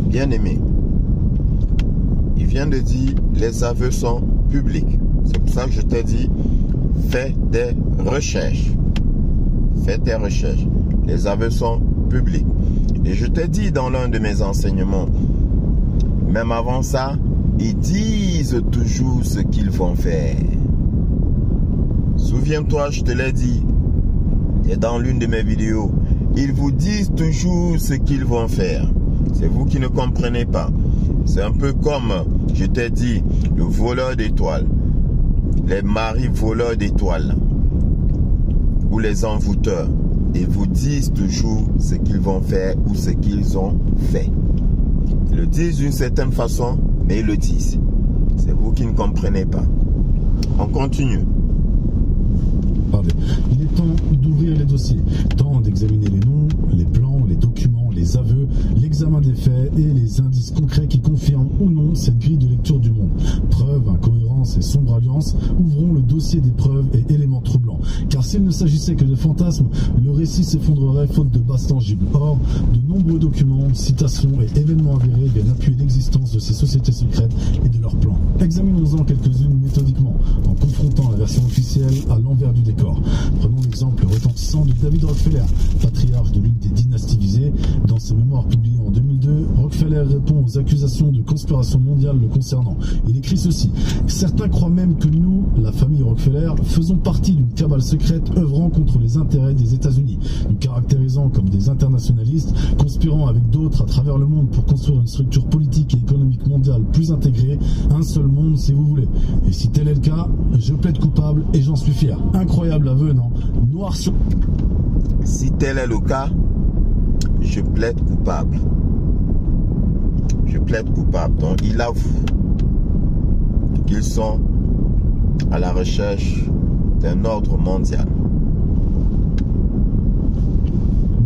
Bien aimé, il vient de dire les aveux sont publics. C'est pour ça que je t'ai dit, fais des recherches. Fais tes recherches. Les aveux sont publics. Et je t'ai dit dans l'un de mes enseignements, même avant ça, ils disent toujours ce qu'ils vont faire. Souviens-toi, je te l'ai dit, et dans l'une de mes vidéos, ils vous disent toujours ce qu'ils vont faire. C'est vous qui ne comprenez pas. C'est un peu comme, je t'ai dit, le voleur d'étoiles, les maris voleurs d'étoiles, ou les envoûteurs. Ils vous disent toujours ce qu'ils vont faire ou ce qu'ils ont fait. Ils le disent d'une certaine façon, mais ils le disent. C'est vous qui ne comprenez pas. On continue. Il est temps d'ouvrir les dossiers, temps d'examiner les noms, les plans, les documents, les aveux, l'examen des faits et les indices concrets qui confirment ou non cette grille de lecture du monde. Preuves, incohérences et sombre alliance, ouvrons le dossier des preuves et éléments troublants. Car s'il ne s'agissait que de fantasmes, le récit s'effondrerait faute de base tangible. Or, de nombreux documents, citations et événements avérés viennent appuyer l'existence de ces sociétés secrètes et de leurs plans. Examinons-en quelques-unes méthodiquement, en confrontant la version officielle à l'envers du décor. Prenons l'exemple retentissant de David Rockefeller, patriarche de l'une des dynasties visées. Dans ses mémoires publiées en 2002, Rockefeller répond aux accusations de conspiration mondiale le concernant. Il écrit ceci: « Certains croient même que nous, la famille Rockefeller, faisons partie d'une cabale secrète œuvrant contre les intérêts des États-Unis, nous caractérisant comme des internationalistes, conspirant avec d'autres à travers le monde pour construire une structure politique et économique mondiale plus intégrée, un seul monde si vous voulez. Et si tel est le cas, je plaide coupable et j'en suis fier. » Incroyable aveu, non? Noir sur... Si tel est le cas, je plaide coupable. Je plaide coupable. Donc il avoue qu'ils sont à la recherche d'un ordre mondial.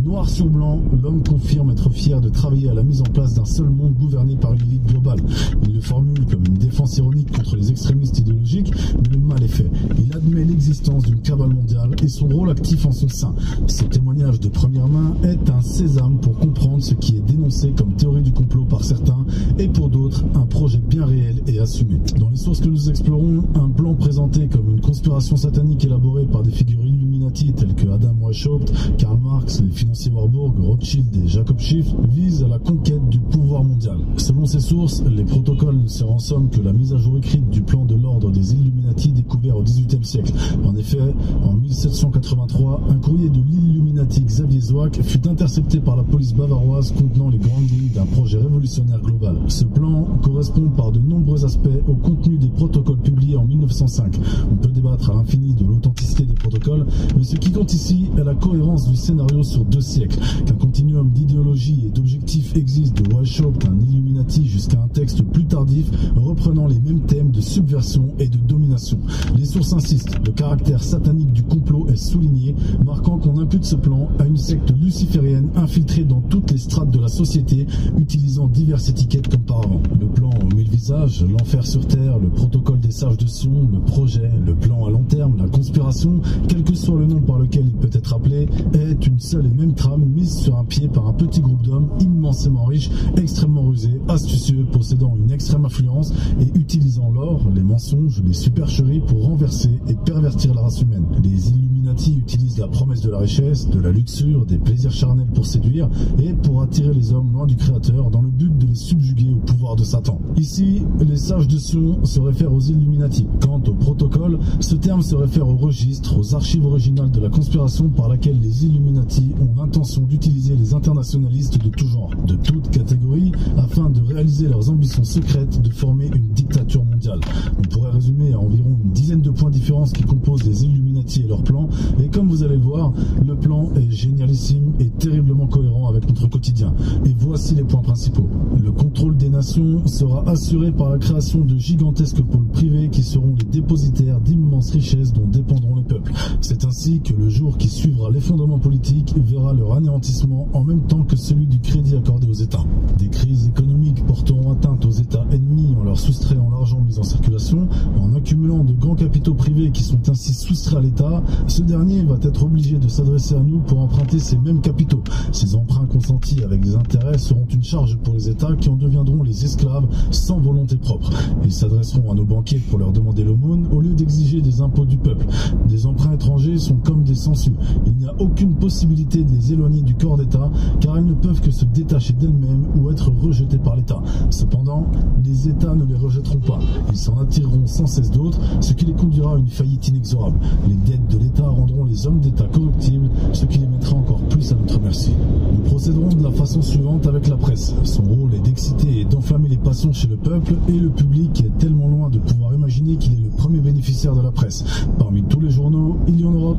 Noir sur blanc, l'homme confirme être fier de travailler à la mise en place d'un seul monde gouverné par une élite globale. Il le formule comme une défense ironique contre les extrémistes idéologiques, mais le mal est fait. Il admet l'existence d'une cabale mondiale et son rôle actif en son sein. Ce témoignage de première main est un sésame pour comprendre ce qui est dénoncé comme théorie du complot par certains et pour d'autres un projet bien réel et assumé. Dans les sources que nous explorons, un plan présenté comme une conspiration satanique élaborée par des figures Illuminati telles que Adam Weishaupt, Karl Marx, les financiers Warburg, Rothschild et Jacob Schiff vise à la conquête du pouvoir mondial. Selon ces sources, les protocoles ne seraient en somme que la mise à jour écrite du plan de l'ordre des Illuminati découvert au XVIIIe siècle. En effet, en 1783, un courrier de l'Illuminati Xavier Zwack fut intercepté par la police bavaroise contenant les grandes lignes d'un projet révolutionnaire global. Ce plan correspond par de nombreux aspects au contenu des protocoles publiés en 1905. On peut débattre à l'infini de l'authenticité des protocoles, mais ce qui compte ici est la cohérence du scénario sur 2 siècles, qu'un continuum d'idéologie et d'objectifs existe de Weishaupt, un Illuminati, jusqu'à un texte plus tardif reprenant les mêmes thèmes de subversion et de domination. Les sources insistent, le caractère satanique du complot est souligné, marquant qu'on impute ce plan à une secte luciférienne infiltrée dans toutes les strates de la société, utilisant diverses étiquettes comme par avant. Le plan aux 1000 visages, l'enfer sur terre, le protocole des sages de Sion, le projet, le plan à long terme, la conspiration, quel que soit le nom par lequel il peut être appelé, est une seule et même trame mise sur un pied par un petit groupe d'hommes immensément riches, extrêmement rusés, astucieux, possédant une extrême influence et utilisant l'or, les mensonges, les supercheries pour renverser et pervertir la race humaine. Les Illuminati utilisent la promesse de la richesse, de la luxure, des plaisirs charnels pour séduire et pour attirer les hommes loin du Créateur dans le but de les subjuguer au pouvoir de Satan. Ici, les sages de Sion se réfèrent aux Illuminati. Quant au protocole, ce terme se réfère au registre, aux archives originales de la conspiration par laquelle les Illuminati ont l'intention d'utiliser les internationalistes de tout genre, de toute catégorie, afin de réaliser leurs ambitions secrètes de former une dictature mondiale. On pourrait résumer à environ une dizaine de points différents qui composent les Illuminati et leur plan, et comme vous allez le voir, le plan est génialissime et terriblement cohérent avec notre quotidien. Et voici les points principaux. Le contrôle des nations sera assuré par la création de gigantesques pôles privés qui seront les dépositaires d'immenses richesses dont dépendront les peuples. C'est ainsi que le jour qui suivra l'effondrement politique verra leur anéantissement en même temps que celui du crédit accordé aux États. Des crises économiques porteront atteinte aux États ennemis en leur leur soustrayant l'argent mis en circulation, en accumulant de grands capitaux privés qui sont ainsi soustraits à l'État, ce dernier va être obligé de s'adresser à nous pour emprunter ces mêmes capitaux. Ces emprunts consentis avec des intérêts seront une charge pour les États qui en deviendront les esclaves sans volonté propre. Ils s'adresseront à nos banquiers pour leur demander l'aumône au lieu d'exiger des impôts du peuple. Des emprunts étrangers sont comme des sangsues. Il n'y a aucune possibilité de les éloigner du corps d'État car elles ne peuvent que se détacher d'elles-mêmes ou être rejetées par l'État. Cependant, les États ne les rejetteront pas. Ils s'en attireront sans cesse d'autres, ce qui les conduira à une faillite inexorable. Les dettes de l'État rendront les hommes d'État corruptibles, ce qui les mettra encore plus à notre merci. Nous procéderons de la façon suivante avec la presse. Son rôle est d'exciter et d'enflammer les passions chez le peuple et le public est tellement loin de pouvoir imaginer qu'il est le premier bénéficiaire de la presse. Parmi tous les journaux, il y en aura.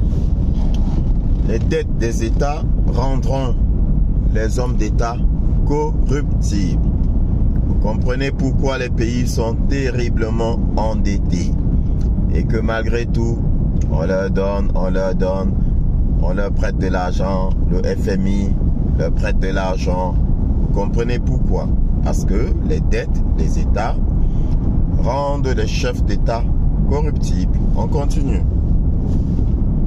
Les dettes des États rendront les hommes d'État corruptibles. Vous comprenez pourquoi les pays sont terriblement endettés et que malgré tout, on leur donne, on leur prête de l'argent, le FMI leur prête de l'argent. Vous comprenez pourquoi? Parce que les dettes des États rendent les chefs d'État corruptibles. On continue.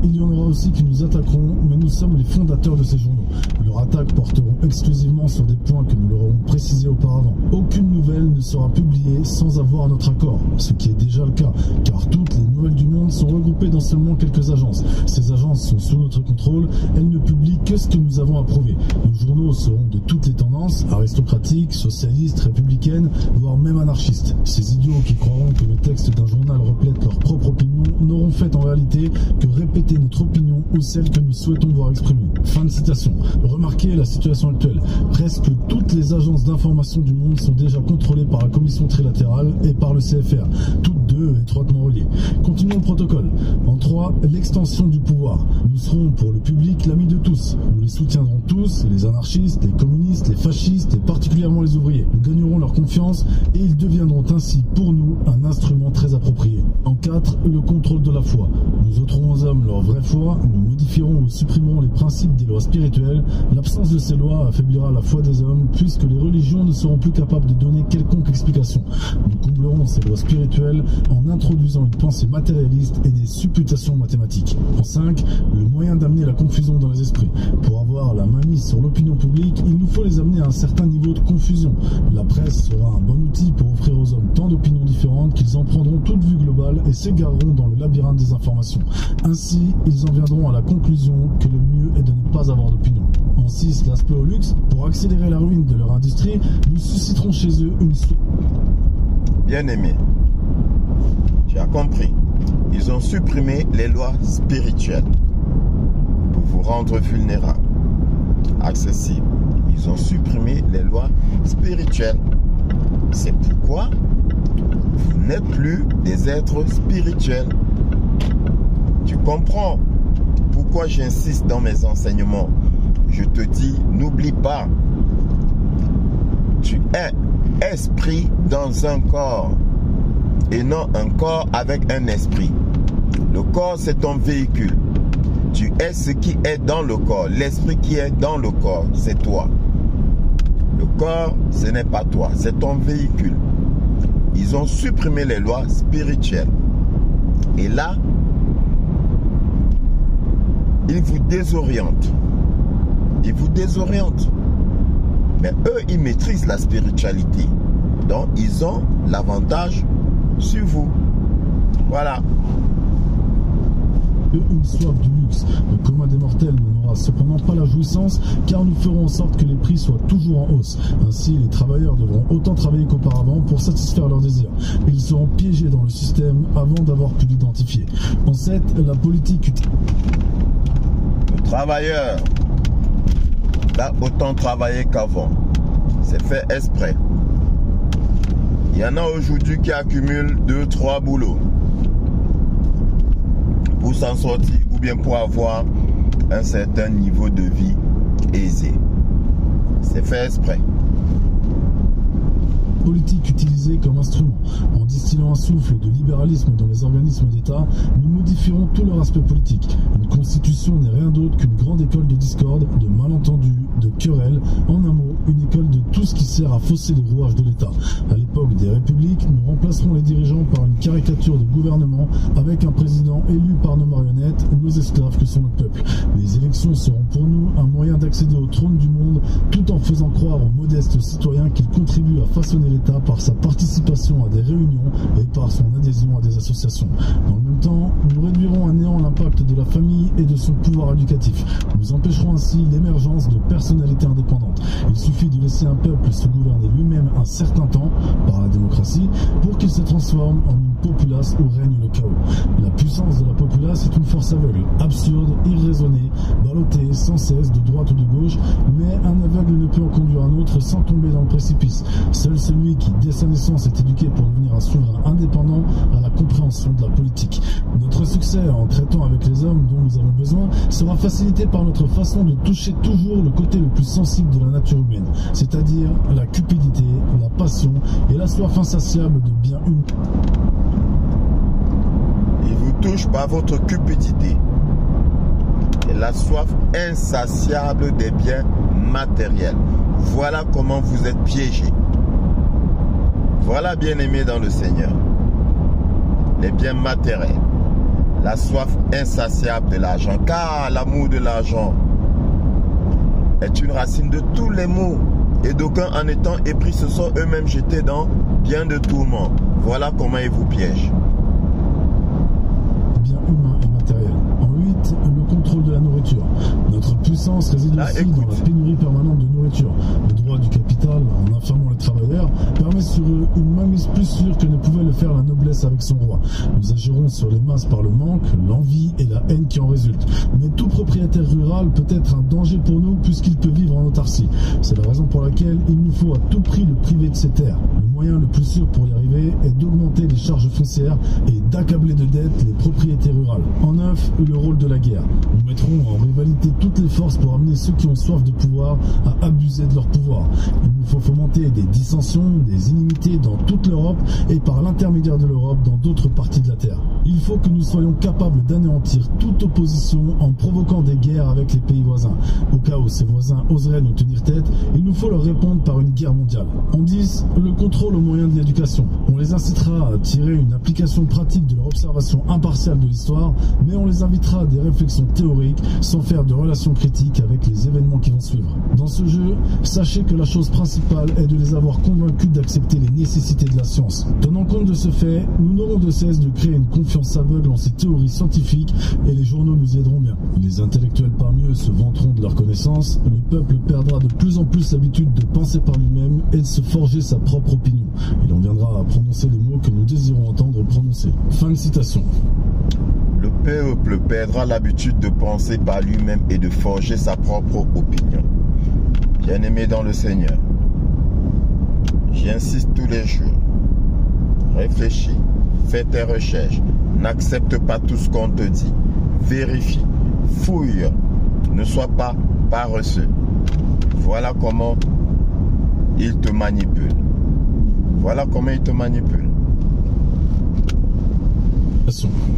Il y en aura aussi qui nous attaqueront, mais nous sommes les fondateurs de ces journaux. Leurs attaques porteront exclusivement sur des points que nous leur avons précisés auparavant. Aucune nouvelle ne sera publiée sans avoir notre accord, ce qui est déjà le cas, car toutes les nouvelles du monde sont regroupées dans seulement quelques agences. Ces agences sont sous notre contrôle, elles ne publient que ce que nous avons approuvé. Nos journaux seront de toutes les tendances, aristocratiques, socialistes, républicaines, voire même anarchistes. Ces idiots qui croiront que le texte d'un journal reflète leur propre opinion n'auront fait en réalité que répéter notre opinion ou celle que nous souhaitons voir exprimée. Fin de citation. Remarquez la situation actuelle. Presque toutes les agences d'information du monde sont déjà contrôlées par la Commission trilatérale et par le CFR, toutes deux étroitement reliées. Continuons le protocole. En 3, l'extension du pouvoir. Nous serons pour le public l'ami de tous. Nous les soutiendrons tous, les anarchistes, les communistes, les fascistes et particulièrement les ouvriers. Nous gagnerons leur confiance et ils deviendront ainsi pour nous un instrument très approprié. En 4, le contrôle de la foi. Nous ôterons aux hommes leur vraie foi, nous modifierons ou supprimerons les principes des lois spirituelles. L'absence de ces lois affaiblira la foi des hommes puisque les religions ne seront plus capables de donner quelconque explication. Nous comblerons ces lois spirituelles en introduisant une pensée matérialiste et des supputations mathématiques. En 5, le moyen d'amener la confusion dans les esprits. Pour avoir la main mise sur l'opinion publique, il nous faut les amener à un certain niveau de confusion. La presse sera un bon outil pour offrir aux hommes tant d'opinions différentes qu'ils en prendront toute vue globale et s'égareront dans le labyrinthe des informations. Ainsi, ils en viendront à la conclusion que le mieux est de ne pas avoir d'opinion. En 6, l'aspect au luxe. Pour accélérer la ruine de leur industrie, nous susciterons chez eux une... Bien aimé, tu as compris. Ils ont supprimé les lois spirituelles pour vous rendre vulnérable, accessible. Ils ont supprimé les lois spirituelles. C'est pourquoi vous n'êtes plus des êtres spirituels. Tu comprends pourquoi j'insiste dans mes enseignements. Je te dis, n'oublie pas, tu es esprit dans un corps et non un corps avec un esprit. Le corps, c'est ton véhicule. Tu es ce qui est dans le corps. L'esprit qui est dans le corps, c'est toi. Le corps, ce n'est pas toi, c'est ton véhicule. Ils ont supprimé les lois spirituelles. Et là, ils vous désorientent. Ils vous désorientent. Mais eux, ils maîtrisent la spiritualité. Donc, ils ont l'avantage sur vous. Voilà. Une soif du luxe. Le commun des mortels n'en aura cependant pas la jouissance car nous ferons en sorte que les prix soient toujours en hausse. Ainsi, les travailleurs devront autant travailler qu'auparavant pour satisfaire leurs désirs. Ils seront piégés dans le système avant d'avoir pu l'identifier. En 7, la politique... Le travailleur va autant travailler qu'avant. C'est fait exprès. Il y en a aujourd'hui qui accumulent 2-3 boulots pour s'en sortir ou bien pour avoir un certain niveau de vie aisé. C'est fait exprès. Politique utilisée comme instrument. En distillant un souffle de libéralisme dans les organismes d'État, nous modifierons tout leur aspect politique. Une Constitution n'est rien d'autre qu'une grande école de discorde, de malentendus, de querelles, en un mot, une école de tout ce qui sert à fausser les rouages de l'État. À l'époque des républiques, nous remplacerons les dirigeants par une caricature de gouvernement avec un président élu par nos marionnettes, nos esclaves que sont le peuple. Les élections seront pour nous un moyen d'accéder au trône du monde tout en faisant croire aux modestes citoyens qu'il contribue à façonner l'État par sa participation à des réunions et par son adhésion à des associations. Dans le même temps, nous réduirons à néant l'impact de la famille et de son pouvoir éducatif. Nous empêcherons ainsi l'émergence de personnalités indépendantes. Il suffit de laisser un peuple se gouverner lui-même un certain temps par la démocratie pour qu'il se transforme en une populace où règne le chaos. La puissance de la populace est une force aveugle, absurde, irraisonnée, ballottée sans cesse de droite ou de gauche, mais un aveugle ne peut en conduire un autre sans tomber dans le précipice. Seul celui qui, dès sa naissance, est éduqué pour devenir un souverain indépendant a la compréhension de la politique. Notre succès en traitant avec les hommes dont nous avons besoin sera facilité par notre façon de toucher toujours le côté le plus sensible de la nature humaine, c'est-à-dire la cupidité, la passion et la soif insatiable de biens humains. Il vous touche par votre cupidité et la soif insatiable des biens matériels. Voilà comment vous êtes piégés. Voilà, bien-aimés dans le Seigneur, les biens matériels, la soif insatiable de l'argent, car l'amour de l'argent est une racine de tous les maux, et d'aucuns en étant épris se sont eux-mêmes jetés dans bien de tourments. Voilà comment ils vous piègent. Biens humains et matériels. En 8, le contrôle de la nourriture. Notre puissance réside aussi dans la pénurie permanente de nourriture. Le droit du capital, en affamant les travailleurs, permet sur eux une mainmise plus sûre que ne pouvait le faire la noblesse avec son roi. Nous agirons sur les masses par le manque, l'envie et la haine qui en résultent. Mais tout propriétaire rural peut être un danger pour nous puisqu'il peut vivre en autarcie. C'est la raison pour laquelle il nous faut à tout prix le priver de ses terres. Le moyen le plus sûr pour y arriver est d'augmenter les charges foncières et d'accabler de dettes les propriétés rurales. En 9, le rôle de la guerre. Nous mettrons en rivalité toutes les forces pour amener ceux qui ont soif de pouvoir à abuser de leur pouvoir. Il nous faut fomenter des dissensions, des inimitiés dans toute l'Europe et par l'intermédiaire de l'Europe dans d'autres parties de la Terre. Il faut que nous soyons capables d'anéantir toute opposition en provoquant des guerres avec les pays voisins. Au cas où ces voisins oseraient nous tenir tête, il nous faut leur répondre par une guerre mondiale. En 10, le contrôle au moyen de l'éducation. On les incitera à tirer une application pratique de leur observation impartiale de l'histoire, mais on les invitera à des réflexions théoriques sans faire de relations critiques avec les événements qui vont suivre. Dans ce jeu, sachez que la chose principale est de les avoir convaincus d'accepter les nécessités de la science. Tenant compte de ce fait, nous n'aurons de cesse de créer une confiance aveugle en ces théories scientifiques et les journaux nous aideront bien. Les intellectuels parmi eux se vanteront de leur connaissance, le peuple perdra de plus en plus l'habitude de penser par lui-même et de se forger sa propre opinion. Il en viendra à prononcer les mots que nous désirons entendre prononcer. Fin de citation. Le peuple perdra l'habitude de penser par lui-même et de forger sa propre opinion. Bien-aimé dans le Seigneur, j'y insiste tous les jours. Réfléchis, fais tes recherches, n'accepte pas tout ce qu'on te dit. Vérifie, fouille, ne sois pas paresseux. Voilà comment il te manipule. Voilà comment il te manipule.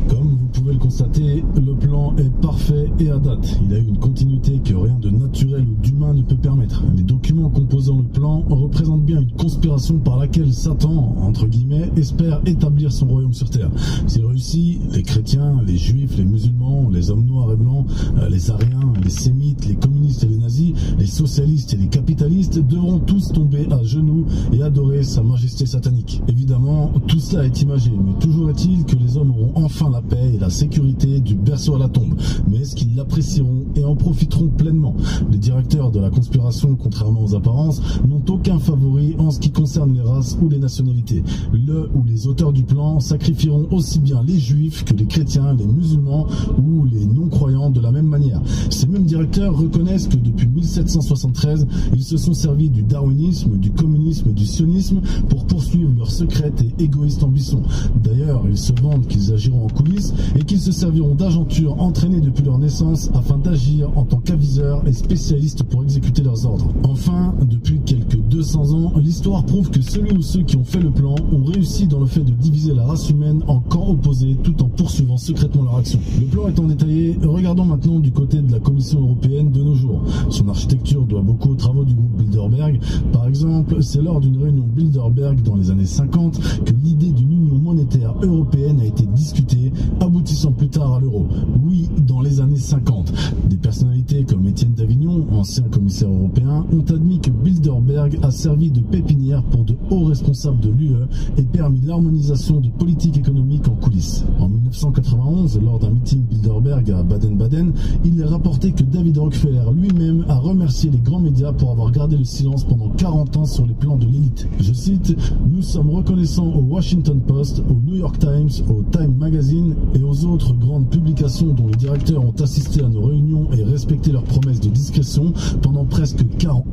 Comme vous pouvez le constater, le plan est parfait et à date. Il a eu une continuité que rien de naturel ou d'humain ne peut permettre. Les documents composant le plan représentent bien une conspiration par laquelle Satan, entre guillemets, espère établir son royaume sur terre. S'il réussit, les chrétiens, les juifs, les musulmans, les hommes noirs et blancs, les ariens, les sémites, les communistes et les nazis, les socialistes et les capitalistes devront tous tomber à genoux et adorer sa majesté satanique. Évidemment, tout cela est imagé, mais toujours est-il que les hommes auront enfin la paix et la sécurité du berceau à la tombe. Mais est-ce qu'ils l'apprécieront et en profiteront pleinement? Les directeurs de la conspiration, contrairement aux apparences, n'ont aucun favori en ce qui concerne les races ou les nationalités. Le ou les auteurs du plan sacrifieront aussi bien les juifs que les chrétiens, les musulmans ou les non-croyants de la même manière. Ces mêmes directeurs reconnaissent que depuis 1773, ils se sont servis du darwinisme, du communisme et du sionisme pour poursuivre leur secrète et égoïste ambition. D'ailleurs, ils se vantent qu'ils agiront en coulisses et qu'ils se serviront d'agentures entraînées depuis leur naissance afin d'agir en tant qu'aviseurs et spécialistes pour exécuter leurs ordres. Enfin, depuis quelques 200 ans, l'histoire prouve que celui ou ceux qui ont fait le plan ont réussi dans le fait de diviser la race humaine en camps opposés tout en poursuivant secrètement leur action. Le plan étant détaillé, regardons maintenant du côté de la Commission européenne de nos jours. Son architecture doit beaucoup aux travaux du groupe Bilderberg. Par exemple, c'est lors d'une réunion Bilderberg dans les années 50 que l'idée d'une union monétaire européenne a été discutée, aboutissant plus tard à l'euro. Oui, dans les années 50. Des personnalités comme Étienne d'Avignon, ancien commissaire européen, ont admis que Bilderberg a servi de pépinière pour de hauts responsables de l'UE et permis l'harmonisation de politiques économiques en coulisses. En 1991, lors d'un meeting Bilderberg à Baden-Baden, il est rapporté que David Rockefeller lui-même a remercié les grands médias pour avoir gardé le silence pendant 40 ans sur les plans de l'élite. Je cite, « Nous sommes reconnaissants au Washington Post, au New York Times, au Time Magazine et aux autres grandes publications dont les directeurs ont assisté à nos réunions et respecté leurs promesses de discrétion pendant presque 40 ans. »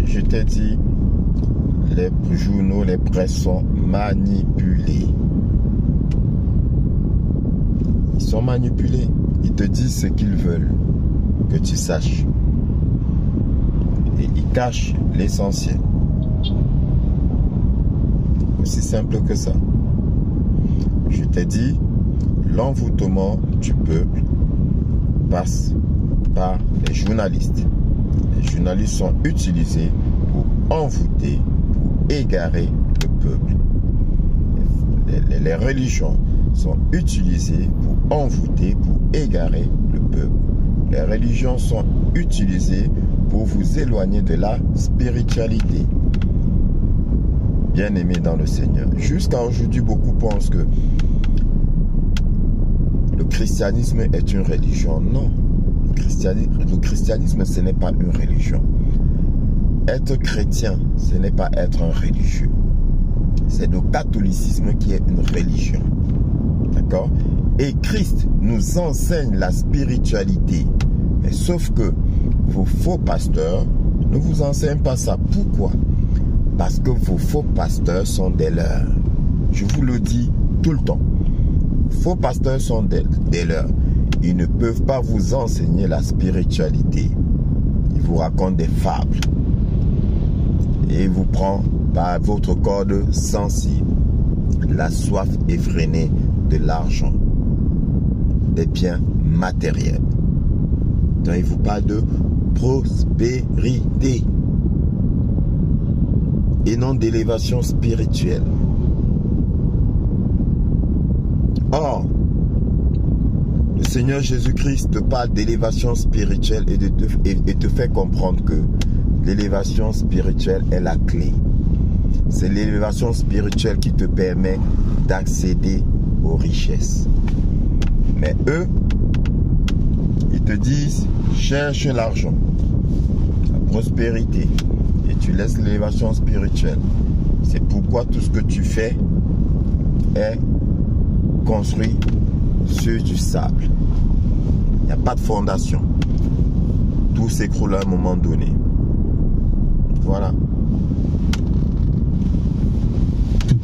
Je t'ai dit, les journaux, les presses sont manipulés. Ils sont manipulés. Ils te disent ce qu'ils veulent que tu saches. Et ils cachent l'essentiel. Aussi simple que ça. Je t'ai dit, l'envoûtement du peuple passe par les journalistes. Les journalistes sont utilisés pour envoûter, pour égarer le peuple. Les religions sont utilisées pour envoûter, pour égarer le peuple. Les religions sont utilisées pour vous éloigner de la spiritualité. Bien-aimés dans le Seigneur. Jusqu'à aujourd'hui, beaucoup pensent que le christianisme est une religion. Non. Le christianisme, ce n'est pas une religion. Être chrétien, ce n'est pas être un religieux. C'est le catholicisme qui est une religion. D'accord? Et Christ nous enseigne la spiritualité. Mais sauf que vos faux pasteurs ne vous enseignent pas ça. Pourquoi? Parce que vos faux pasteurs sont des leurs. Je vous le dis tout le temps. Faux pasteurs sont des leurs. Ils ne peuvent pas vous enseigner la spiritualité. Ils vous racontent des fables. Et ils vous prennent par votre corde sensible. La soif effrénée de l'argent. Des biens matériels. Donc ils vous parlent de prospérité. Et non d'élévation spirituelle. Or, le Seigneur Jésus-Christ te parle d'élévation spirituelle et te fait comprendre que l'élévation spirituelle est la clé. C'est l'élévation spirituelle qui te permet d'accéder aux richesses. Mais eux, ils te disent, cherche l'argent, la prospérité, et tu laisses l'élévation spirituelle. C'est pourquoi tout ce que tu fais est construit sur du sable. Il n'y a pas de fondation. Tout s'écroule à un moment donné. Voilà.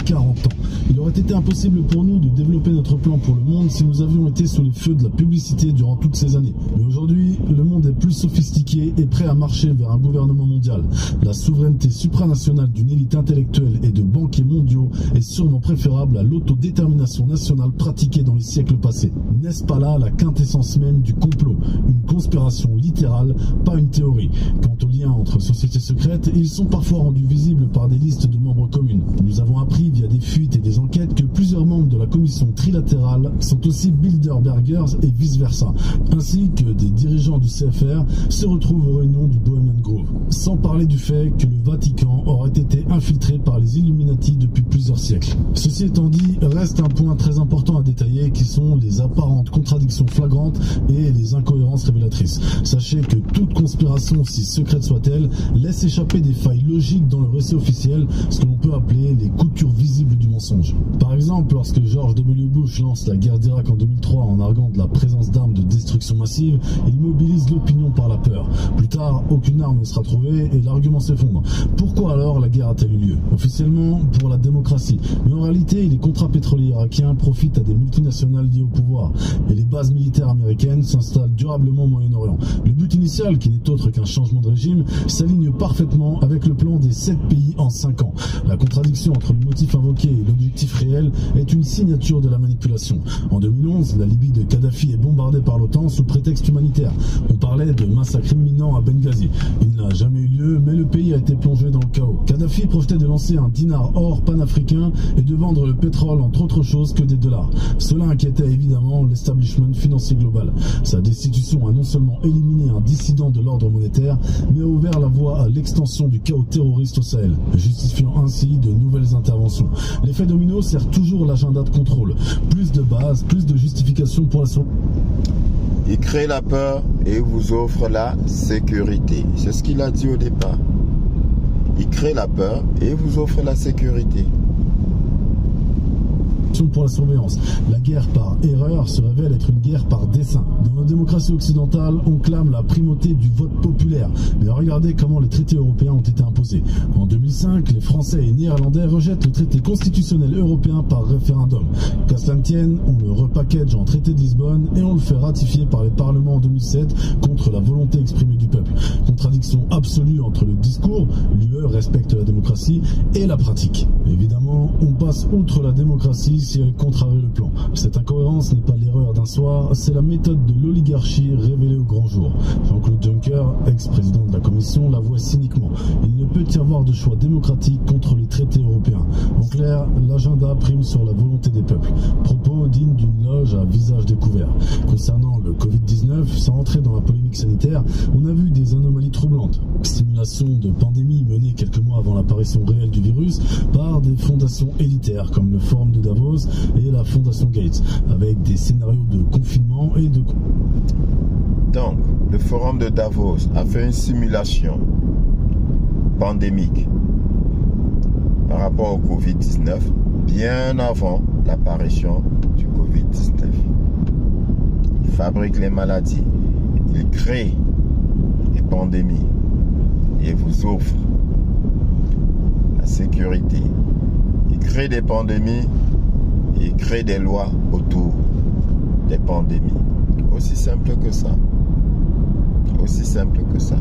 40 ans. Il aurait été impossible pour nous de développer notre plan pour le monde si nous avions été sous les feux de la publicité durant toutes ces années. Mais aujourd'hui, le monde est plus sophistiqué et prêt à marcher vers un gouvernement mondial. La souveraineté supranationale d'une élite intellectuelle et de banquiers mondiaux est sûrement préférable à l'autodétermination nationale pratiquée dans les siècles passés. N'est-ce pas là la quintessence même du complot? Une conspiration littérale, pas une théorie. Quant aux liens entre sociétés secrètes, ils sont parfois rendus visibles par des listes de membres communes. Nous avons appris via des fuites et des enquêtes que plusieurs membres de la commission trilatérale sont aussi Bilderbergers et vice-versa, ainsi que des dirigeants du CFR se retrouvent aux réunions du Bohemian Grove. Sans parler du fait que le Vatican aurait été infiltré par les Illuminati depuis plusieurs siècles. Ceci étant dit, reste un point très important à détailler qui sont les apparentes contradictions flagrantes et les incohérences révélatrices. Sachez que toute conspiration, aussi secrète soit-elle, laisse échapper des failles logiques dans le récit officiel, ce que l'on peut appeler les coutures visibles du mensonge. Par exemple, lorsque George W. Bush lance la guerre d'Irak en 2003 en arguant de la présence d'armes de destruction massive, il mobilise l'opinion par la peur. Plus tard, aucune arme ne sera trouvée retrouvé et l'argument s'effondre. Pourquoi alors la guerre a-t-elle eu lieu? Officiellement pour la démocratie, mais en réalité les contrats pétroliers irakiens profitent à des multinationales liées au pouvoir et les bases militaires américaines s'installent durablement au Moyen-Orient. Le but initial, qui n'est autre qu'un changement de régime, s'aligne parfaitement avec le plan des 7 pays en 5 ans. La contradiction entre le motif invoqué et l'objectif réel est une signature de la manipulation. En 2011, la Libye de Kadhafi est bombardée par l'OTAN sous prétexte humanitaire. On parlait de massacre imminent à Benghazi. Il n'a jamais eu lieu, mais le pays a été plongé dans le chaos. Kadhafi projetait de lancer un dinar or panafricain et de vendre le pétrole entre autres choses que des dollars. Cela inquiétait évidemment l'establishment financier global. Sa destitution a non seulement éliminé un dissident de l'ordre monétaire, mais a ouvert la voie à l'extension du chaos terroriste au Sahel, justifiant ainsi de nouvelles interventions. L'effet domino sert toujours l'agenda de contrôle. Plus de bases, plus de justifications pour la survie. Il crée la peur et vous offre la sécurité. C'est ce qu'il a dit au départ. Il crée la peur et vous offre la sécurité. Pour la surveillance. La guerre par erreur se révèle être une guerre par dessein. Dans la démocratie occidentale, on clame la primauté du vote populaire. Mais regardez comment les traités européens ont été imposés. En 2005, les Français et Néerlandais rejettent le traité constitutionnel européen par référendum. Qu'à cela ne tienne, on le repackage en traité de Lisbonne et on le fait ratifier par les parlements en 2007 contre la volonté exprimée du peuple. Contradiction absolue entre le discours, l'UE respecte la démocratie, et la pratique. Évidemment, on passe outre la démocratie si elle contrarie le plan. Cette incohérence n'est pas l'erreur d'un soir, c'est la méthode de l'oligarchie révélée au grand jour. Jean-Claude Juncker, ex-président de la Commission, l'avoue cyniquement. Il ne peut y avoir de choix démocratique contre les traités européens. En clair, l'agenda prime sur la volonté des peuples. Propos dignes d'une loge à visage découvert. Concernant le Covid-19, sans entrer dans la polémique sanitaire, on a vu des anomalies troublantes. Simulation de pandémie menée quelques mois avant l'apparition réelle du virus par des fondations élitaires comme le Forum de Davos et la Fondation Gates, avec des scénarios de confinement et de... Donc, le Forum de Davos a fait une simulation pandémique par rapport au Covid-19 bien avant l'apparition du Covid-19. Il fabrique les maladies, il crée les pandémies et vous offre la sécurité. Il crée des pandémies. Il crée des lois autour des pandémies. Aussi simple que ça. Aussi simple que ça.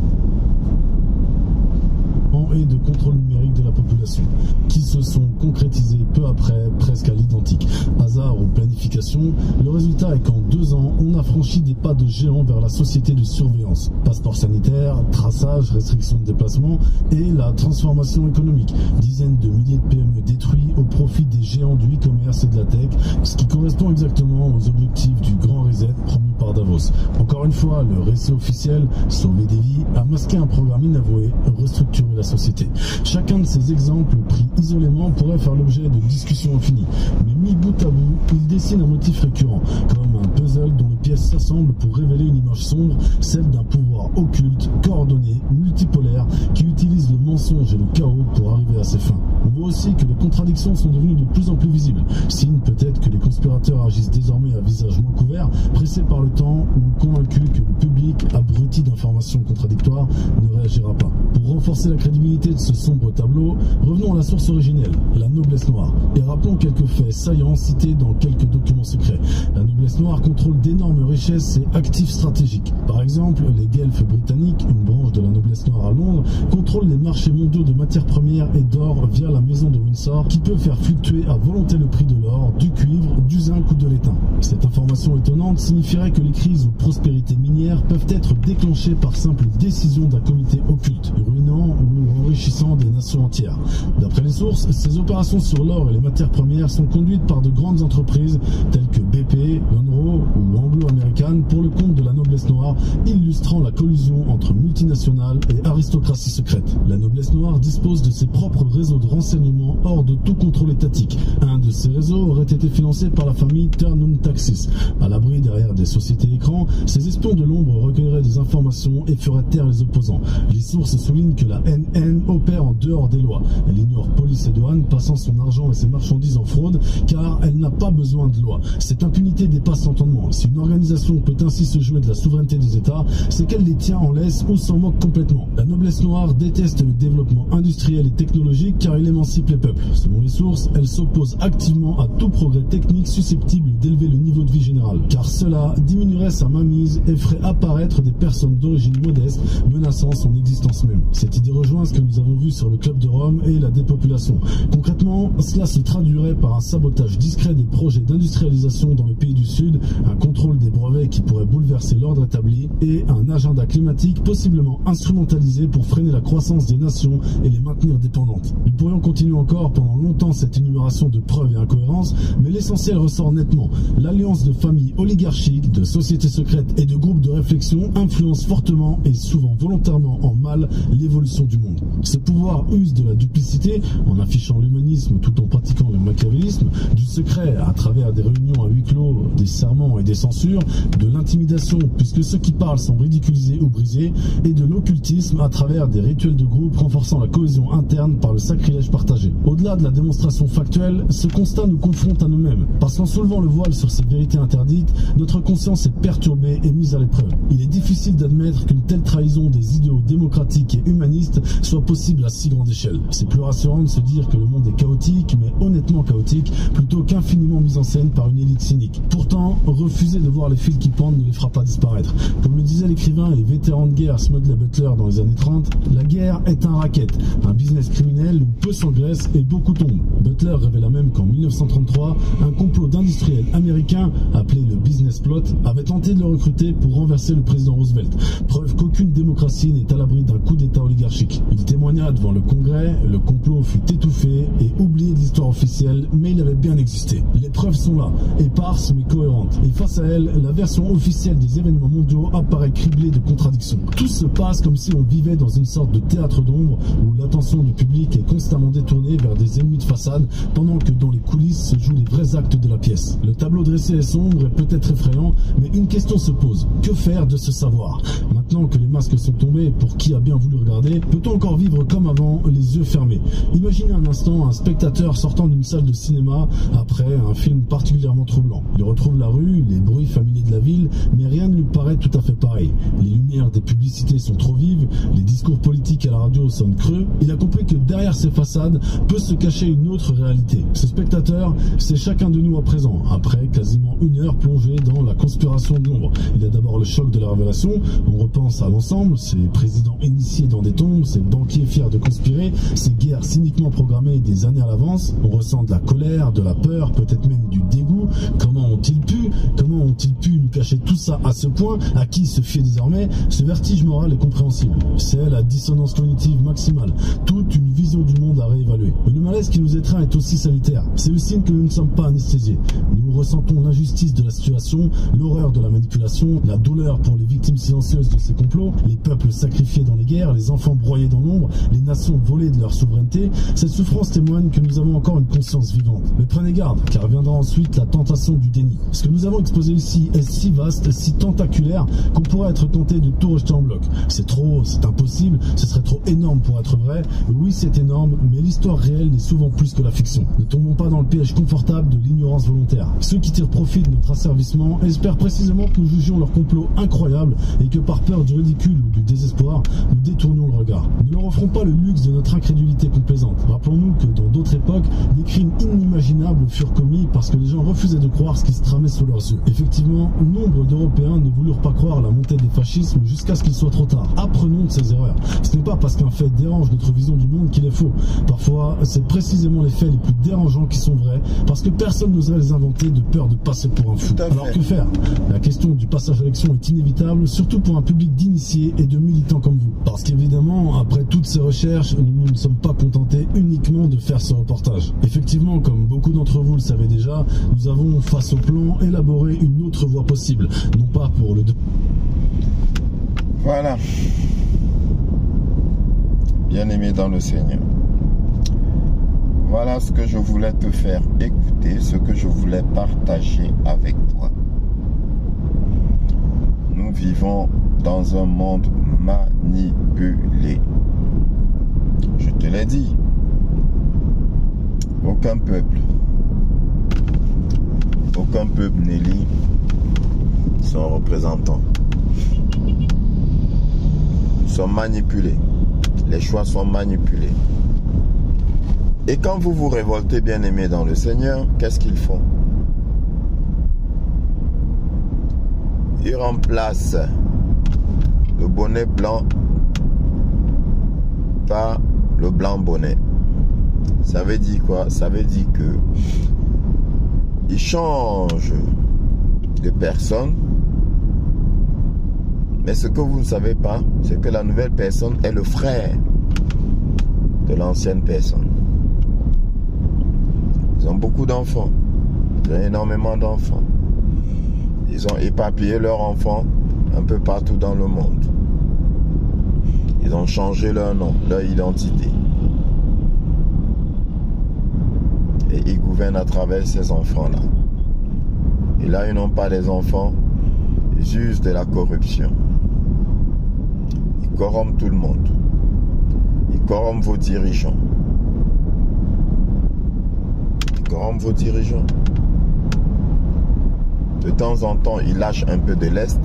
Et de contrôle numérique de la population, qui se sont concrétisés peu après, presque à l'identique. Hasard ou planification, le résultat est qu'en 2 ans, on a franchi des pas de géant vers la société de surveillance. Passeport sanitaire, traçage, restriction de déplacement et la transformation économique. Dizaines de milliers de PME détruits au profit des géants du e-commerce et de la tech, ce qui correspond exactement aux objectifs du grand reset promu par Davos. Encore une fois, le récit officiel, sauver des vies, a masqué un programme inavoué, restructurer la société. Chacun de ces exemples pris isolément pourrait faire l'objet de discussions infinies, mais mis bout à bout, il dessine un motif récurrent, comme un puzzle dont les pièces s'assemblent pour révéler une image sombre, celle d'un pouvoir occulte, coordonné, multipolaire, qui utilise le mensonge et le chaos pour arriver à ses fins. On voit aussi que les contradictions sont devenues de plus en plus visibles, signe peut-être que les conspirateurs agissent désormais à visage moins couvert, pressés par le temps ou convaincus que le public, abruti d'informations contradictoires, ne réagira pas. Pour renforcer la crédibilité de ce sombre tableau, revenons à la source originelle, la noblesse noire, et rappelons quelques faits saillants cités dans quelques documents secrets. La noblesse noire contrôle d'énormes richesses et actifs stratégiques. Par exemple, les guelfes britanniques, une branche de la noblesse noire à Londres, contrôlent les marchés mondiaux de matières premières et d'or via la maison de Windsor, qui peut faire fluctuer à volonté le prix de l'or, du cuivre, du zinc ou de l'étain. Cette information étonnante signifierait que les crises ou prospérités minières peuvent être déclenchées par simple décision d'un comité occulte, ruinant ou enrichissant des nations entières. D'après les sources, ces opérations sur l'or et les matières premières sont conduites par de grandes entreprises telles que BP, Lonrho ou Anglo-American pour le compte de la noblesse noire, illustrant la collusion entre multinationales et aristocratie secrète. La noblesse noire dispose de ses propres réseaux de renseignement hors de tout contrôle étatique. Un de ces réseaux aurait été financé par la famille Turnham Taxis. À l'abri derrière des sociétés écrans, ces espions de l'ombre recueilleraient des informations et feraient taire les opposants. Les sources soulignent que la NN humaine opère en dehors des lois. Elle ignore police et douane, passant son argent et ses marchandises en fraude, car elle n'a pas besoin de loi. Cette impunité dépasse l'entendement. Si une organisation peut ainsi se jouer de la souveraineté des États, c'est qu'elle les tient en laisse ou s'en moque complètement. La noblesse noire déteste le développement industriel et technologique car il émancipe les peuples. Selon les sources, elle s'oppose activement à tout progrès technique susceptible d'élever le niveau de vie général, car cela diminuerait sa mainmise et ferait apparaître des personnes d'origine modeste, menaçant son existence même. Cette idée rejoint ce que nous avons vu sur le Club de Rome et la dépopulation. Concrètement, cela se traduirait par un sabotage discret des projets d'industrialisation dans les pays du Sud, un contrôle des brevets qui pourrait bouleverser l'ordre établi et un agenda climatique possiblement instrumentalisé pour freiner la croissance des nations et les maintenir dépendantes. Nous pourrions continuer encore pendant longtemps cette énumération de preuves et incohérences, mais l'essentiel ressort nettement. L'alliance de familles oligarchiques, de sociétés secrètes et de groupes de réflexion influence fortement et souvent volontairement en mal l'évolution du monde. Ce pouvoir use de la duplicité en affichant l'humanisme tout en pratiquant le machiavélisme, du secret à travers des réunions à huis clos, des serments et des censures, de l'intimidation puisque ceux qui parlent sont ridiculisés ou brisés, et de l'occultisme à travers des rituels de groupe renforçant la cohésion interne par le sacrilège partagé. Au-delà de la démonstration factuelle, ce constat nous confronte à nous-mêmes, parce qu'en soulevant le voile sur ces vérités interdites, notre conscience est perturbée et mise à l'épreuve. Il est difficile d'admettre qu'une telle trahison des idéaux démocratiques et humanistes soit possible à si grande échelle. C'est plus rassurant de se dire que le monde est chaotique, mais honnêtement chaotique, plutôt qu'infiniment mis en scène par une élite cynique. Pourtant, refuser de voir les fils qui pendent ne les fera pas disparaître. Comme le disait l'écrivain et vétéran de guerre Smedley Butler dans les années 30, la guerre est un racket, un business criminel où peu s'engraisse et beaucoup tombe. Butler révéla même qu'en 1933, un complot d'industriels américains, appelé le Business Plot, avait tenté de le recruter pour renverser le président Roosevelt. Preuve qu'aucune démocratie n'est à l'abri d'un coup d'État oligarchique. Il témoigna devant le Congrès, le complot fut étouffé et oublié de l'histoire officielle, mais il avait bien existé. Les preuves sont là, éparses mais cohérentes. Et face à elles, la version officielle des événements mondiaux apparaît criblée de contradictions. Tout se passe comme si on vivait dans une sorte de théâtre d'ombre où l'attention du public est constamment détournée vers des ennemis de façade, pendant que dans les coulisses se jouent les vrais actes de la pièce. Le tableau dressé est sombre et peut-être effrayant, mais une question se pose. Que faire de ce savoir? Maintenant que les masques sont tombés, pour qui a bien voulu regarder, peut-on encore vivre comme avant, les yeux fermés? Imaginez un instant un spectateur sortant d'une salle de cinéma après un film particulièrement troublant. Il retrouve la rue, les bruits familiers de la ville, mais rien ne lui paraît tout à fait pareil. Les lumières des publicités sont trop vives, les discours politiques à la radio sonnent creux. Il a compris que derrière ces façades peut se cacher une autre réalité. Ce spectateur, c'est chacun de nous à présent, après quasiment une heure plongée dans la conspiration de l'ombre. Il y a d'abord le choc de la révélation, on repense à l'ensemble, ces présidents initiés dans des tombes, ces banquiers fiers de conspirer, ces guerres cyniquement programmées des années à l'avance. On ressent de la colère, de la peur, peut-être même du dégoût. Comment ont-ils pu nous cacher tout ça à ce point? À qui se fier désormais? Ce vertige moral est compréhensible. C'est la dissonance cognitive maximale, toute une vision du monde à réévaluer. Mais le malaise qui nous étreint est aussi salutaire. C'est le signe que nous ne sommes pas anesthésiés. Nous ressentons l'injustice de la situation, l'horreur de la manipulation, la douleur pour les victimes silencieuses de ces complots, les peuples sacrifiés dans les guerres, les enfants broyés dans l'ombre, les nations volées de leur souveraineté. Cette souffrance témoigne que nous avons encore une conscience vivante. Mais prenez garde, car viendra ensuite la tentation du déni. Ce que nous avons exposé ici est si vaste, si tentaculaire, qu'on pourrait être tenté de tout rejeter en bloc. C'est trop, c'est impossible, ce serait trop énorme pour être vrai. Oui, c'est énorme, mais l'histoire réelle n'est souvent plus que la fiction. Ne tombons pas dans le piège confortable de l'ignorance volontaire. Ceux qui tirent profit de notre asservissement espèrent précisément que nous jugions leur complot incroyable et que par peur du ridicule ou du désespoir, nous détournions le regard. Nous ne leur offrons pas le luxe de notre incrédulité complaisante. Rappelons-nous que dans d'autres époques, des crimes inimaginables furent commis parce que les gens refusaient de croire ce qui se tramait sous leurs yeux. Effectivement, nombre d'Européens ne voulurent pas croire la montée des fascismes jusqu'à ce qu'il soit trop tard. Apprenons de ces erreurs. Ce n'est pas parce qu'un fait dérange notre vision du monde qu'il est faux. Parfois, c'est précisément les faits les plus dérangeants qui sont vrais, parce que personne n'oserait les inventer de peur de passer pour un fou. Alors que faire? La question du passage à l'élection est inévitable, surtout pour un public d'initiés et de militants comme vous. Parce qu'évidemment, après toutes ces recherches, nous ne sommes pas contentés uniquement de faire ce reportage. Effectivement, comme beaucoup d'entre vous le savez déjà, nous avons, face au plan, élaboré une autre voie possible. Non pas pour le... Voilà. Bien-aimé dans le Seigneur. Voilà ce que je voulais te faire écouter, ce que je voulais partager avec toi. Nous vivons dans un monde manipulé. Je te l'ai dit. Aucun peuple n'élit son représentant. Ils sont manipulés. Les choix sont manipulés. Et quand vous vous révoltez, bien-aimés dans le Seigneur, qu'est-ce qu'ils font? Ils remplacent le bonnet blanc par le blanc bonnet. Ça veut dire quoi? Ça veut dire que ils changent de personne. Mais ce que vous ne savez pas, c'est que la nouvelle personne est le frère de l'ancienne personne. Ils ont beaucoup d'enfants. Ils ont énormément d'enfants. Ils ont éparpillé leurs enfants un peu partout dans le monde. Ils ont changé leur nom, leur identité. Et ils gouvernent à travers ces enfants-là. Et là, ils n'ont pas des enfants. Ils usent de la corruption. Ils corrompent tout le monde. Ils corrompent vos dirigeants. Ils corrompent vos dirigeants. De temps en temps, ils lâchent un peu de lest.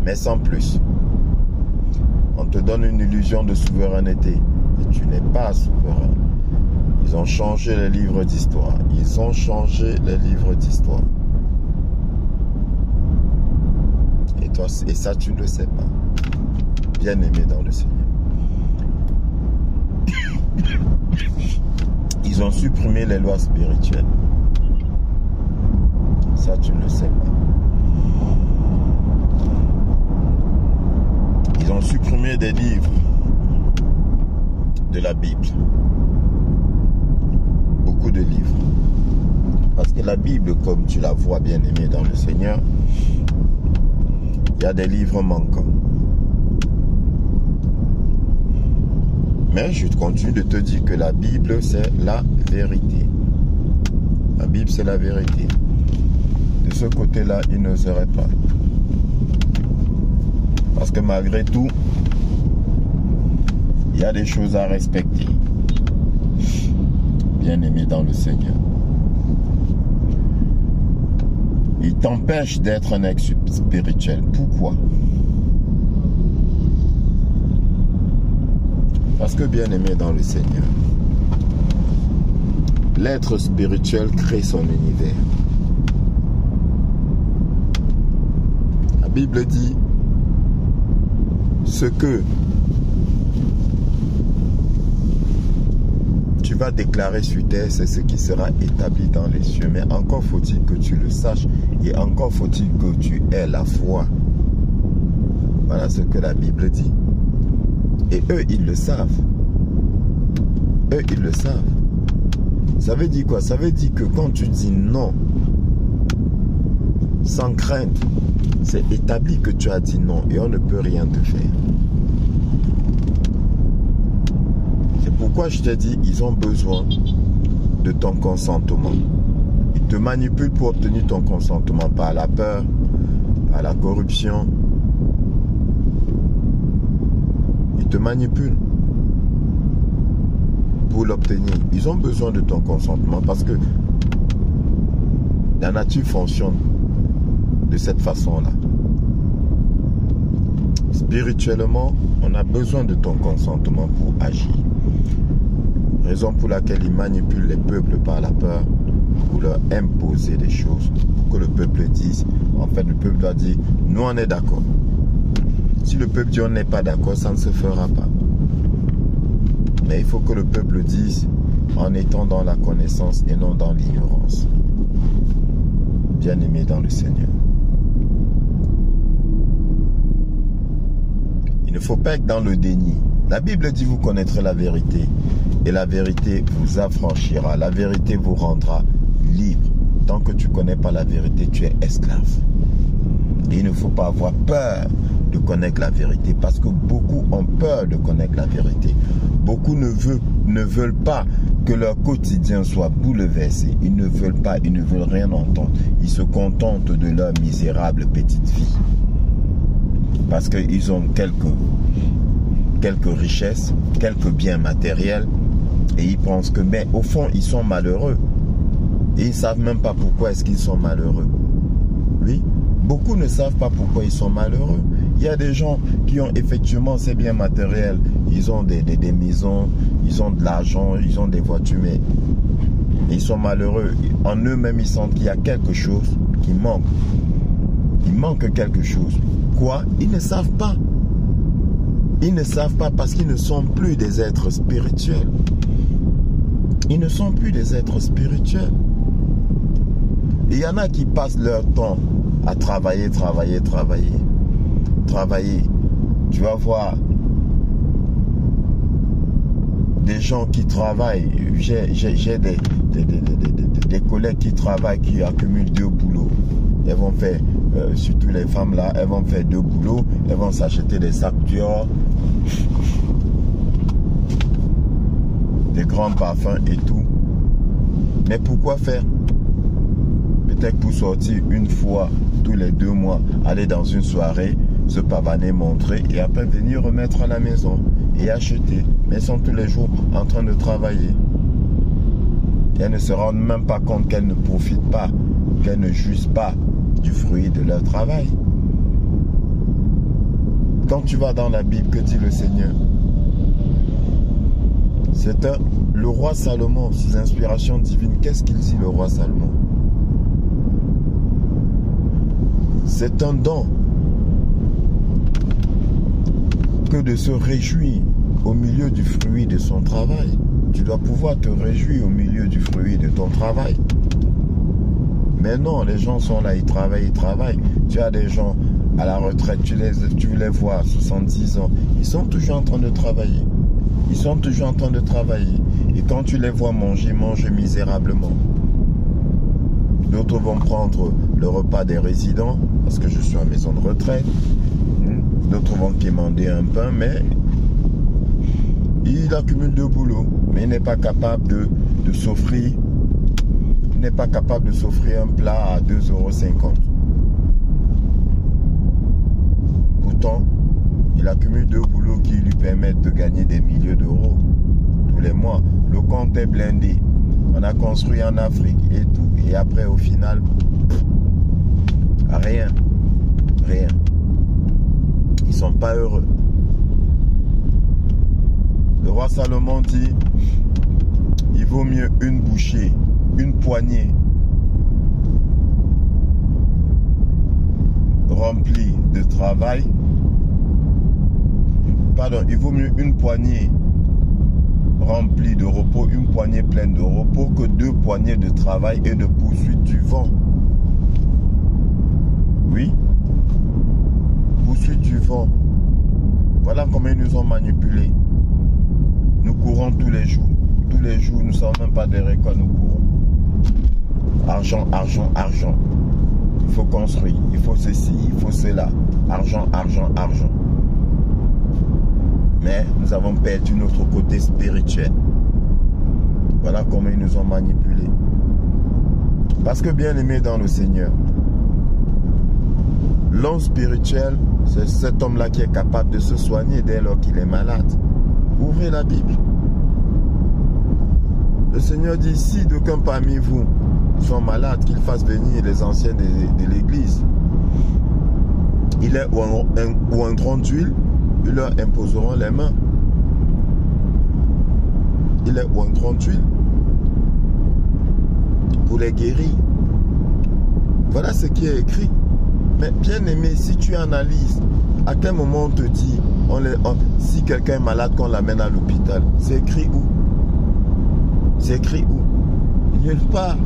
Mais sans plus. On te donne une illusion de souveraineté. Et tu n'es pas souverain. Ils ont changé les livres d'histoire. Ils ont changé les livres d'histoire. Et ça, tu ne le sais pas. Bien-aimé dans le Seigneur. Ils ont supprimé les lois spirituelles. Ça, tu ne le sais pas. Ils ont supprimé des livres de la Bible. Beaucoup de livres. Parce que la Bible, comme tu la vois, bien-aimé dans le Seigneur, il y a des livres manquants. Mais je continue de te dire que la Bible, c'est la vérité. La Bible, c'est la vérité. De ce côté-là, il ne serait pas. Parce que malgré tout, il y a des choses à respecter. Bien-aimé dans le Seigneur. Il t'empêche d'être un être spirituel. Pourquoi? Parce que, bien-aimé dans le Seigneur, l'être spirituel crée son univers. La Bible dit ce que tu vas déclarer sur terre, c'est ce qui sera établi dans les cieux. Mais encore faut-il que tu le saches et encore faut-il que tu aies la foi. Voilà ce que la Bible dit. Et eux, ils le savent. Eux, ils le savent. Ça veut dire quoi? Ça veut dire que quand tu dis non, sans crainte, c'est établi que tu as dit non et on ne peut rien te faire. C'est pourquoi je t'ai dit, ils ont besoin de ton consentement. Ils te manipulent pour obtenir ton consentement par la peur, par la corruption. Ils te manipulent pour l'obtenir. Ils ont besoin de ton consentement parce que la nature fonctionne de cette façon-là. Spirituellement, on a besoin de ton consentement pour agir. Raison pour laquelle ils manipulent les peuples par la peur, pour leur imposer des choses, pour que le peuple dise, en fait le peuple doit dire, nous on est d'accord. Si le peuple dit on n'est pas d'accord, ça ne se fera pas. Mais il faut que le peuple dise en étant dans la connaissance et non dans l'ignorance. Bien-aimé dans le Seigneur. Il ne faut pas être dans le déni. La Bible dit vous connaîtrez la vérité et la vérité vous affranchira. La vérité vous rendra libre. Tant que tu ne connais pas la vérité, tu es esclave. Et il ne faut pas avoir peur de connaître la vérité parce que beaucoup ont peur de connaître la vérité. Beaucoup ne veulent pas que leur quotidien soit bouleversé. Ils ne veulent pas, ils ne veulent rien entendre. Ils se contentent de leur misérable petite vie. Parce qu'ils ont quelques richesses, quelques biens matériels, et ils pensent que, mais au fond, ils sont malheureux. Et ils ne savent même pas pourquoi est-ce qu'ils sont malheureux. Oui, beaucoup ne savent pas pourquoi ils sont malheureux. Il y a des gens qui ont effectivement ces biens matériels. Ils ont des maisons, ils ont de l'argent, ils ont des voitures, mais ils sont malheureux. En êtres-mêmes, ils sentent qu'il y a quelque chose qui manque. Il manque quelque chose. Quoi? Ils ne savent pas. Ils ne savent pas parce qu'ils ne sont plus des êtres spirituels. Ils ne sont plus des êtres spirituels. Il y en a qui passent leur temps à travailler. Tu vas voir des gens qui travaillent. J'ai des collègues qui travaillent, qui accumulent 2 boulots. Elles vont faire, surtout les femmes là, elles vont faire 2 boulots. Elles vont s'acheter des sacs Dior, des grands parfums et tout. Mais pourquoi faire? Peut-être pour sortir une fois tous les 2 mois, aller dans une soirée, se pavaner, montrer et après venir remettre à la maison et acheter. Mais elles sont tous les jours en train de travailler. Et elles ne se rendent même pas compte qu'elles ne profitent pas, qu'elles ne jouissent pas du fruit de leur travail. Quand tu vas dans la Bible, que dit le Seigneur? C'est le roi Salomon, sous inspiration divine. Qu'est-ce qu'il dit, le roi Salomon? C'est un don que de se réjouir au milieu du fruit de son travail. Tu dois pouvoir te réjouir au milieu du fruit de ton travail. Mais non, les gens sont là, ils travaillent. Tu as des gens à la retraite, tu les vois à 70 ans, ils sont toujours en train de travailler. Et quand tu les vois manger, mangent misérablement. D'autres vont prendre le repas des résidents, parce que je suis en maison de retraite. D'autres vont quémander un pain, mais il accumule 2 boulots. Mais il n'est pas capable de s'offrir. Il n'est pas capable de s'offrir un plat à 2,50 €. Pourtant, il accumule 2 boulots qui lui permettent de gagner des milliers d'euros tous les mois. Le compte est blindé. On a construit en Afrique et tout. Et après, au final, rien. Ils ne sont pas heureux. Le roi Salomon dit, il vaut mieux une bouchée, une poignée remplie de travail. Pardon, il vaut mieux une poignée remplie de repos, une poignée pleine de repos, que 2 poignées de travail et de poursuite du vent. Oui, poursuite du vent. Voilà comment ils nous ont manipulés. Nous courons tous les jours. Tous les jours, nous ne savons même pas derrière quoi nous courons. Argent. Il faut construire, il faut ceci, il faut cela. Argent. Mais nous avons perdu notre côté spirituel. Voilà comment ils nous ont manipulés. Parce que bien aimé dans le Seigneur, l'homme spirituel, c'est cet homme-là qui est capable de se soigner dès lors qu'il est malade. Ouvrez la Bible. Le Seigneur dit, si d'aucuns parmi vous sont malades, qu'ils fassent venir les anciens de l'église. Il est ou un grand d'huile, ils leur imposeront les mains. Il est ou un grand d'huile pour les guérir. Voilà ce qui est écrit. Mais bien aimé, si tu analyses, à quel moment on te dit, si quelqu'un est malade, qu'on l'amène à l'hôpital, c'est écrit où? C'est écrit où? Nulle part.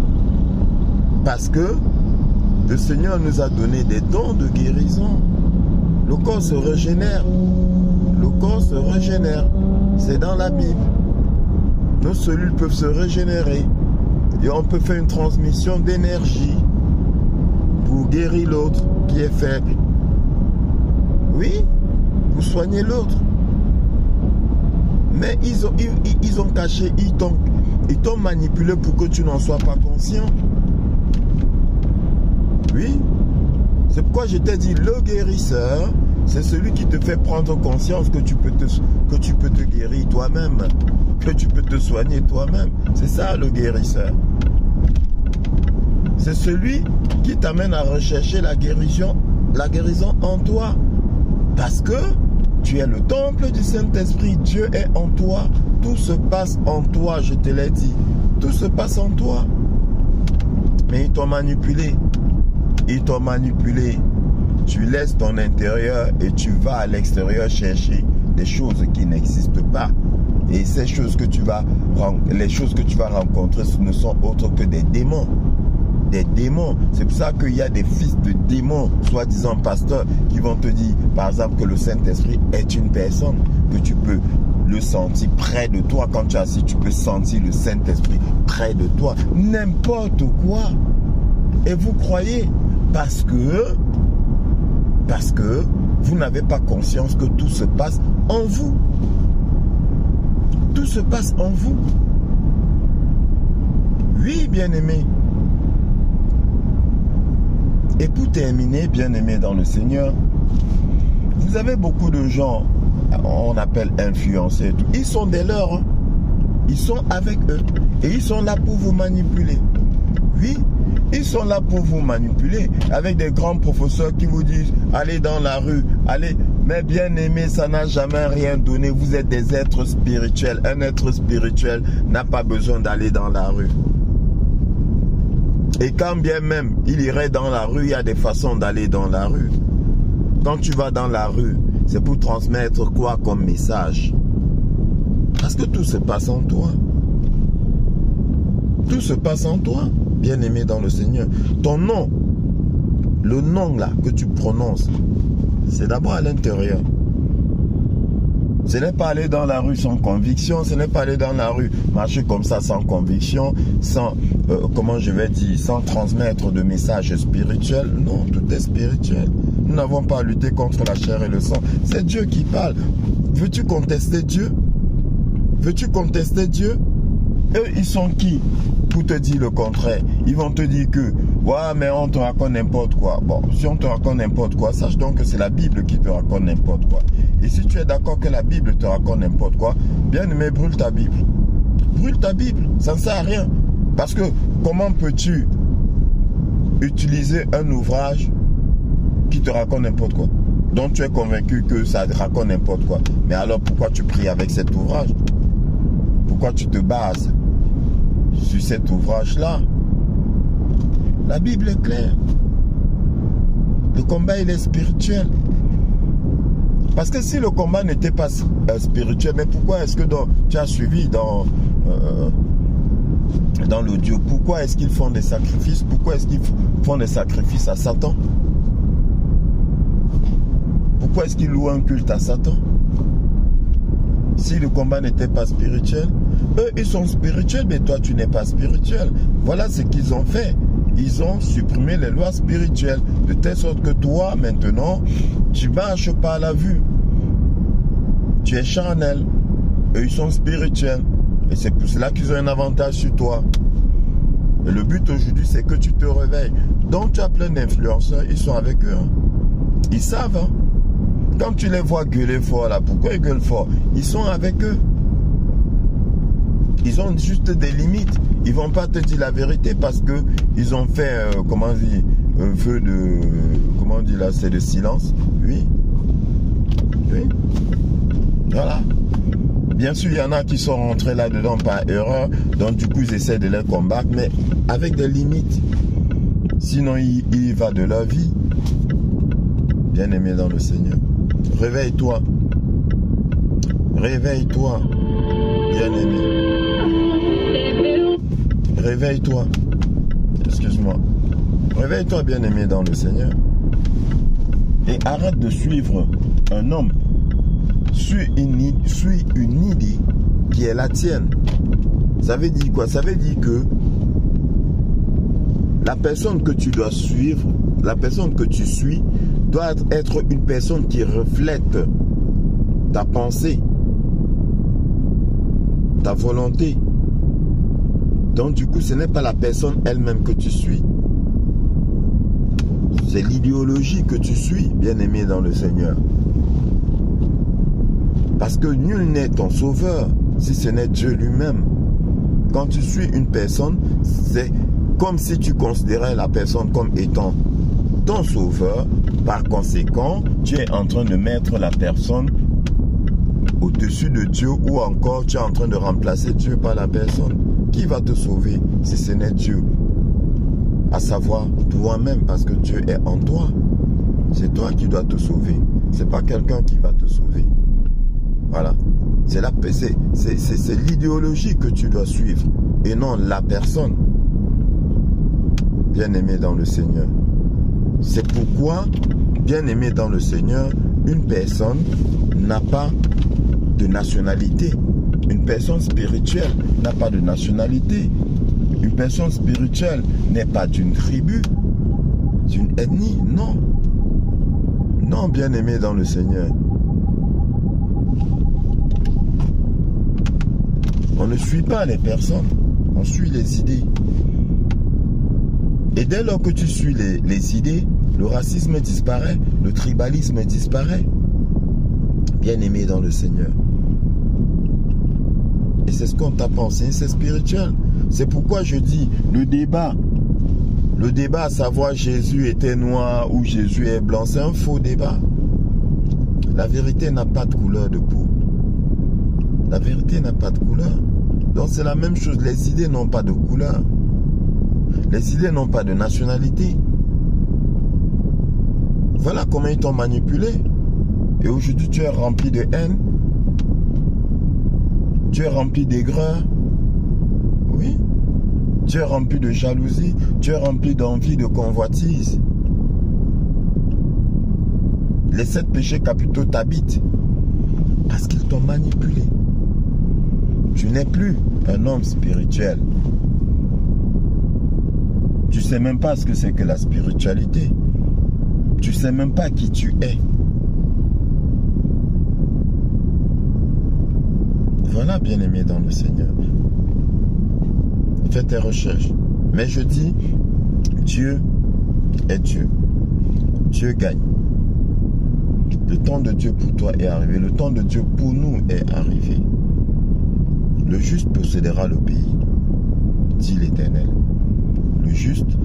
Parce que le Seigneur nous a donné des dons de guérison. Le corps se régénère. Le corps se régénère. C'est dans la Bible. Nos cellules peuvent se régénérer. Et on peut faire une transmission d'énergie pour guérir l'autre qui est faible. Oui, pour soigner l'autre. Mais ils ont caché, ils t'ont manipulé pour que tu n'en sois pas conscient. Oui, c'est pourquoi je t'ai dit, le guérisseur C'est celui qui te fait prendre conscience que tu peux te guérir toi-même, que tu peux te soigner toi-même. C'est ça le guérisseur. C'est celui qui t'amène à rechercher la guérison en toi. Parce que tu es le temple du Saint-Esprit. Dieu est en toi. Tout se passe en toi, je te l'ai dit. Tout se passe en toi. Mais ils t'ont manipulé. Ils t'ont manipulé. Tu laisses ton intérieur et tu vas à l'extérieur chercher des choses qui n'existent pas. Et ces choses que tu vas rencontrer, ce ne sont autres que des démons. Des démons. C'est pour ça qu'il y a des fils de démons, soi-disant pasteurs, qui vont te dire, par exemple, que le Saint-Esprit est une personne, que tu peux le sentir près de toi. Quand tu es assis, tu peux sentir le Saint-Esprit près de toi. N'importe quoi. Et vous croyez, parce que vous n'avez pas conscience que tout se passe en vous. Tout se passe en vous. Oui, bien-aimé. Et pour terminer, bien-aimé dans le Seigneur, vous avez beaucoup de gens, on appelle influenceurs, ils sont des leurs. Hein. Ils sont avec eux. Et ils sont là pour vous manipuler. Oui, ils sont là pour vous manipuler avec des grands professeurs qui vous disent allez dans la rue, allez. Mais bien aimé, ça n'a jamais rien donné. Vous êtes des êtres spirituels. Un être spirituel n'a pas besoin d'aller dans la rue. Et quand bien même il irait dans la rue, il y a des façons d'aller dans la rue. Quand tu vas dans la rue, c'est pour transmettre quoi comme message? Parce que tout se passe en toi. Tout se passe en toi. Bien-aimé dans le Seigneur, ton nom, le nom là que tu prononces, c'est d'abord à l'intérieur. Ce n'est pas aller dans la rue sans conviction, ce n'est pas aller dans la rue marcher comme ça sans conviction, sans, comment je vais dire, sans transmettre de messages spirituels. Non, tout est spirituel. Nous n'avons pas à lutter contre la chair et le sang. C'est Dieu qui parle. Veux-tu contester Dieu? Veux-tu contester Dieu? Eux, ils sont qui pour te dire le contraire? Ils vont te dire que, ouais, mais on te raconte n'importe quoi. Bon, si on te raconte n'importe quoi, sache donc que c'est la Bible qui te raconte n'importe quoi. Et si tu es d'accord que la Bible te raconte n'importe quoi, bien aimé, brûle ta Bible. Brûle ta Bible, ça ne sert à rien. Parce que, comment peux-tu utiliser un ouvrage qui te raconte n'importe quoi? Donc tu es convaincu que ça te raconte n'importe quoi. Mais alors pourquoi tu pries avec cet ouvrage? Pourquoi tu te bases sur cet ouvrage-là? La Bible est claire. Le combat, il est spirituel. Parce que si le combat n'était pas spirituel, mais pourquoi est-ce que tu as suivi dans l'audio, pourquoi est-ce qu'ils font des sacrifices? Pourquoi est-ce qu'ils font des sacrifices à Satan? Pourquoi est-ce qu'ils louent un culte à Satan? Si le combat n'était pas spirituel, eux ils sont spirituels, mais toi tu n'es pas spirituel. Voilà ce qu'ils ont fait. Ils ont supprimé les lois spirituelles, de telle sorte que toi maintenant, tu marches par la vue. Tu es charnel. Eux ils sont spirituels. Et c'est pour cela qu'ils ont un avantage sur toi. Et le but aujourd'hui c'est que tu te réveilles. Donc tu as plein d'influenceurs, ils sont avec eux. Hein. Ils savent. Hein. Quand tu les vois gueuler fort là, pourquoi ils gueulent fort? Ils sont avec eux. Ils ont juste des limites. Ils ne vont pas te dire la vérité parce que ils ont fait, comment on dit, un feu de, comment on dit là, c'est de silence. Oui. Oui. Voilà. Bien sûr, il y en a qui sont rentrés là-dedans par erreur. Donc du coup, ils essaient de les combattre, mais avec des limites. Sinon, il va de leur vie. Bien aimé dans le Seigneur. Réveille-toi. Réveille-toi. Bien aimé. Réveille-toi. Excuse-moi. Réveille-toi, bien aimé dans le Seigneur. Et arrête de suivre un homme. Suis une idée qui est la tienne. Ça veut dire quoi? Ça veut dire que la personne que tu dois suivre, la personne que tu suis, doit être une personne qui reflète ta pensée, ta volonté. Donc du coup, ce n'est pas la personne elle-même que tu suis. C'est l'idéologie que tu suis, bien-aimé dans le Seigneur. Parce que nul n'est ton sauveur, si ce n'est Dieu lui-même. Quand tu suis une personne, c'est comme si tu considérais la personne comme étant ton sauveur. Par conséquent, tu es en train de mettre la personne au-dessus de Dieu, ou encore tu es en train de remplacer Dieu par la personne. Qui va te sauver si ce n'est Dieu? À savoir toi-même, parce que Dieu est en toi. C'est toi qui dois te sauver. C'est pas quelqu'un qui va te sauver. Voilà. C'est l'idéologie que tu dois suivre et non la personne. Bien-aimé dans le Seigneur. C'est pourquoi, bien-aimé dans le Seigneur, une personne n'a pas de nationalité. Une personne spirituelle n'a pas de nationalité. Une personne spirituelle n'est pas d'une tribu, d'une ethnie, non. Non, bien-aimé dans le Seigneur. On ne suit pas les personnes, on suit les idées. Et dès lors que tu suis les idées, le racisme disparaît, le tribalisme disparaît. Bien-aimé dans le Seigneur. Et c'est ce qu'on t'a pensé, c'est spirituel. C'est pourquoi je dis, le débat à savoir Jésus était noir ou Jésus est blanc, c'est un faux débat. La vérité n'a pas de couleur de peau. La vérité n'a pas de couleur. Donc c'est la même chose, les idées n'ont pas de couleur. Les idées n'ont pas de nationalité. Voilà comment ils t'ont manipulé. Et aujourd'hui tu es rempli de haine. Tu es rempli d'aigreur. Oui. Tu es rempli de jalousie. Tu es rempli d'envie, de convoitise. Les 7 péchés capitaux t'habitent. Parce qu'ils t'ont manipulé. Tu n'es plus un homme spirituel. Tu ne sais même pas ce que c'est que la spiritualité. Tu ne sais même pas qui tu es. Voilà, bien-aimé dans le Seigneur. Fais tes recherches. Mais je dis, Dieu est Dieu. Dieu gagne. Le temps de Dieu pour toi est arrivé. Le temps de Dieu pour nous est arrivé. Le juste possédera le pays, dit l'Éternel. Le juste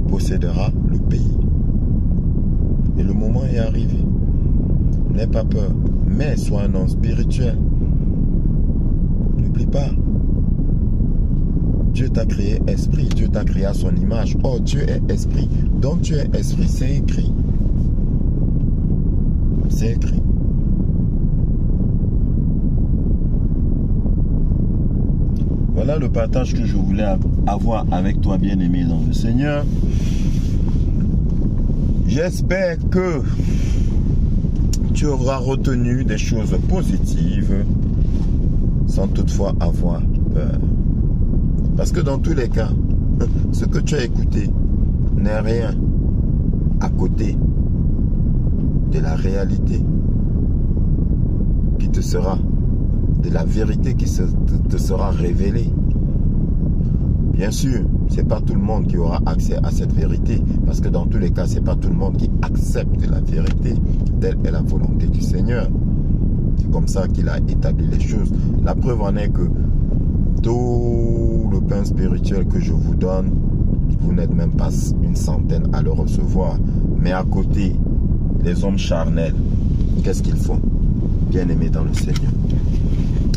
possédera le pays. Et le moment est arrivé. N'aie pas peur, mais sois un homme spirituel. N'oublie pas. Dieu t'a créé esprit, Dieu t'a créé à son image. Oh, Dieu est esprit. Donc tu es esprit, c'est écrit. C'est écrit. Voilà le partage que je voulais avoir avec toi, bien-aimé dans le Seigneur. J'espère que tu auras retenu des choses positives sans toutefois avoir peur. Parce que dans tous les cas, ce que tu as écouté n'est rien à côté de la réalité qui te sera, de la vérité qui te sera révélée. Bien sûr, ce n'est pas tout le monde qui aura accès à cette vérité, parce que dans tous les cas, ce n'est pas tout le monde qui accepte la vérité. Telle est la volonté du Seigneur. C'est comme ça qu'il a établi les choses. La preuve en est que tout le pain spirituel que je vous donne, vous n'êtes même pas une centaine à le recevoir. Mais à côté, les hommes charnels, qu'est-ce qu'ils font? Bien-aimés dans le Seigneur.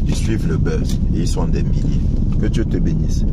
Ils suivent le buzz et ils sont des milliers. Que Dieu te bénisse.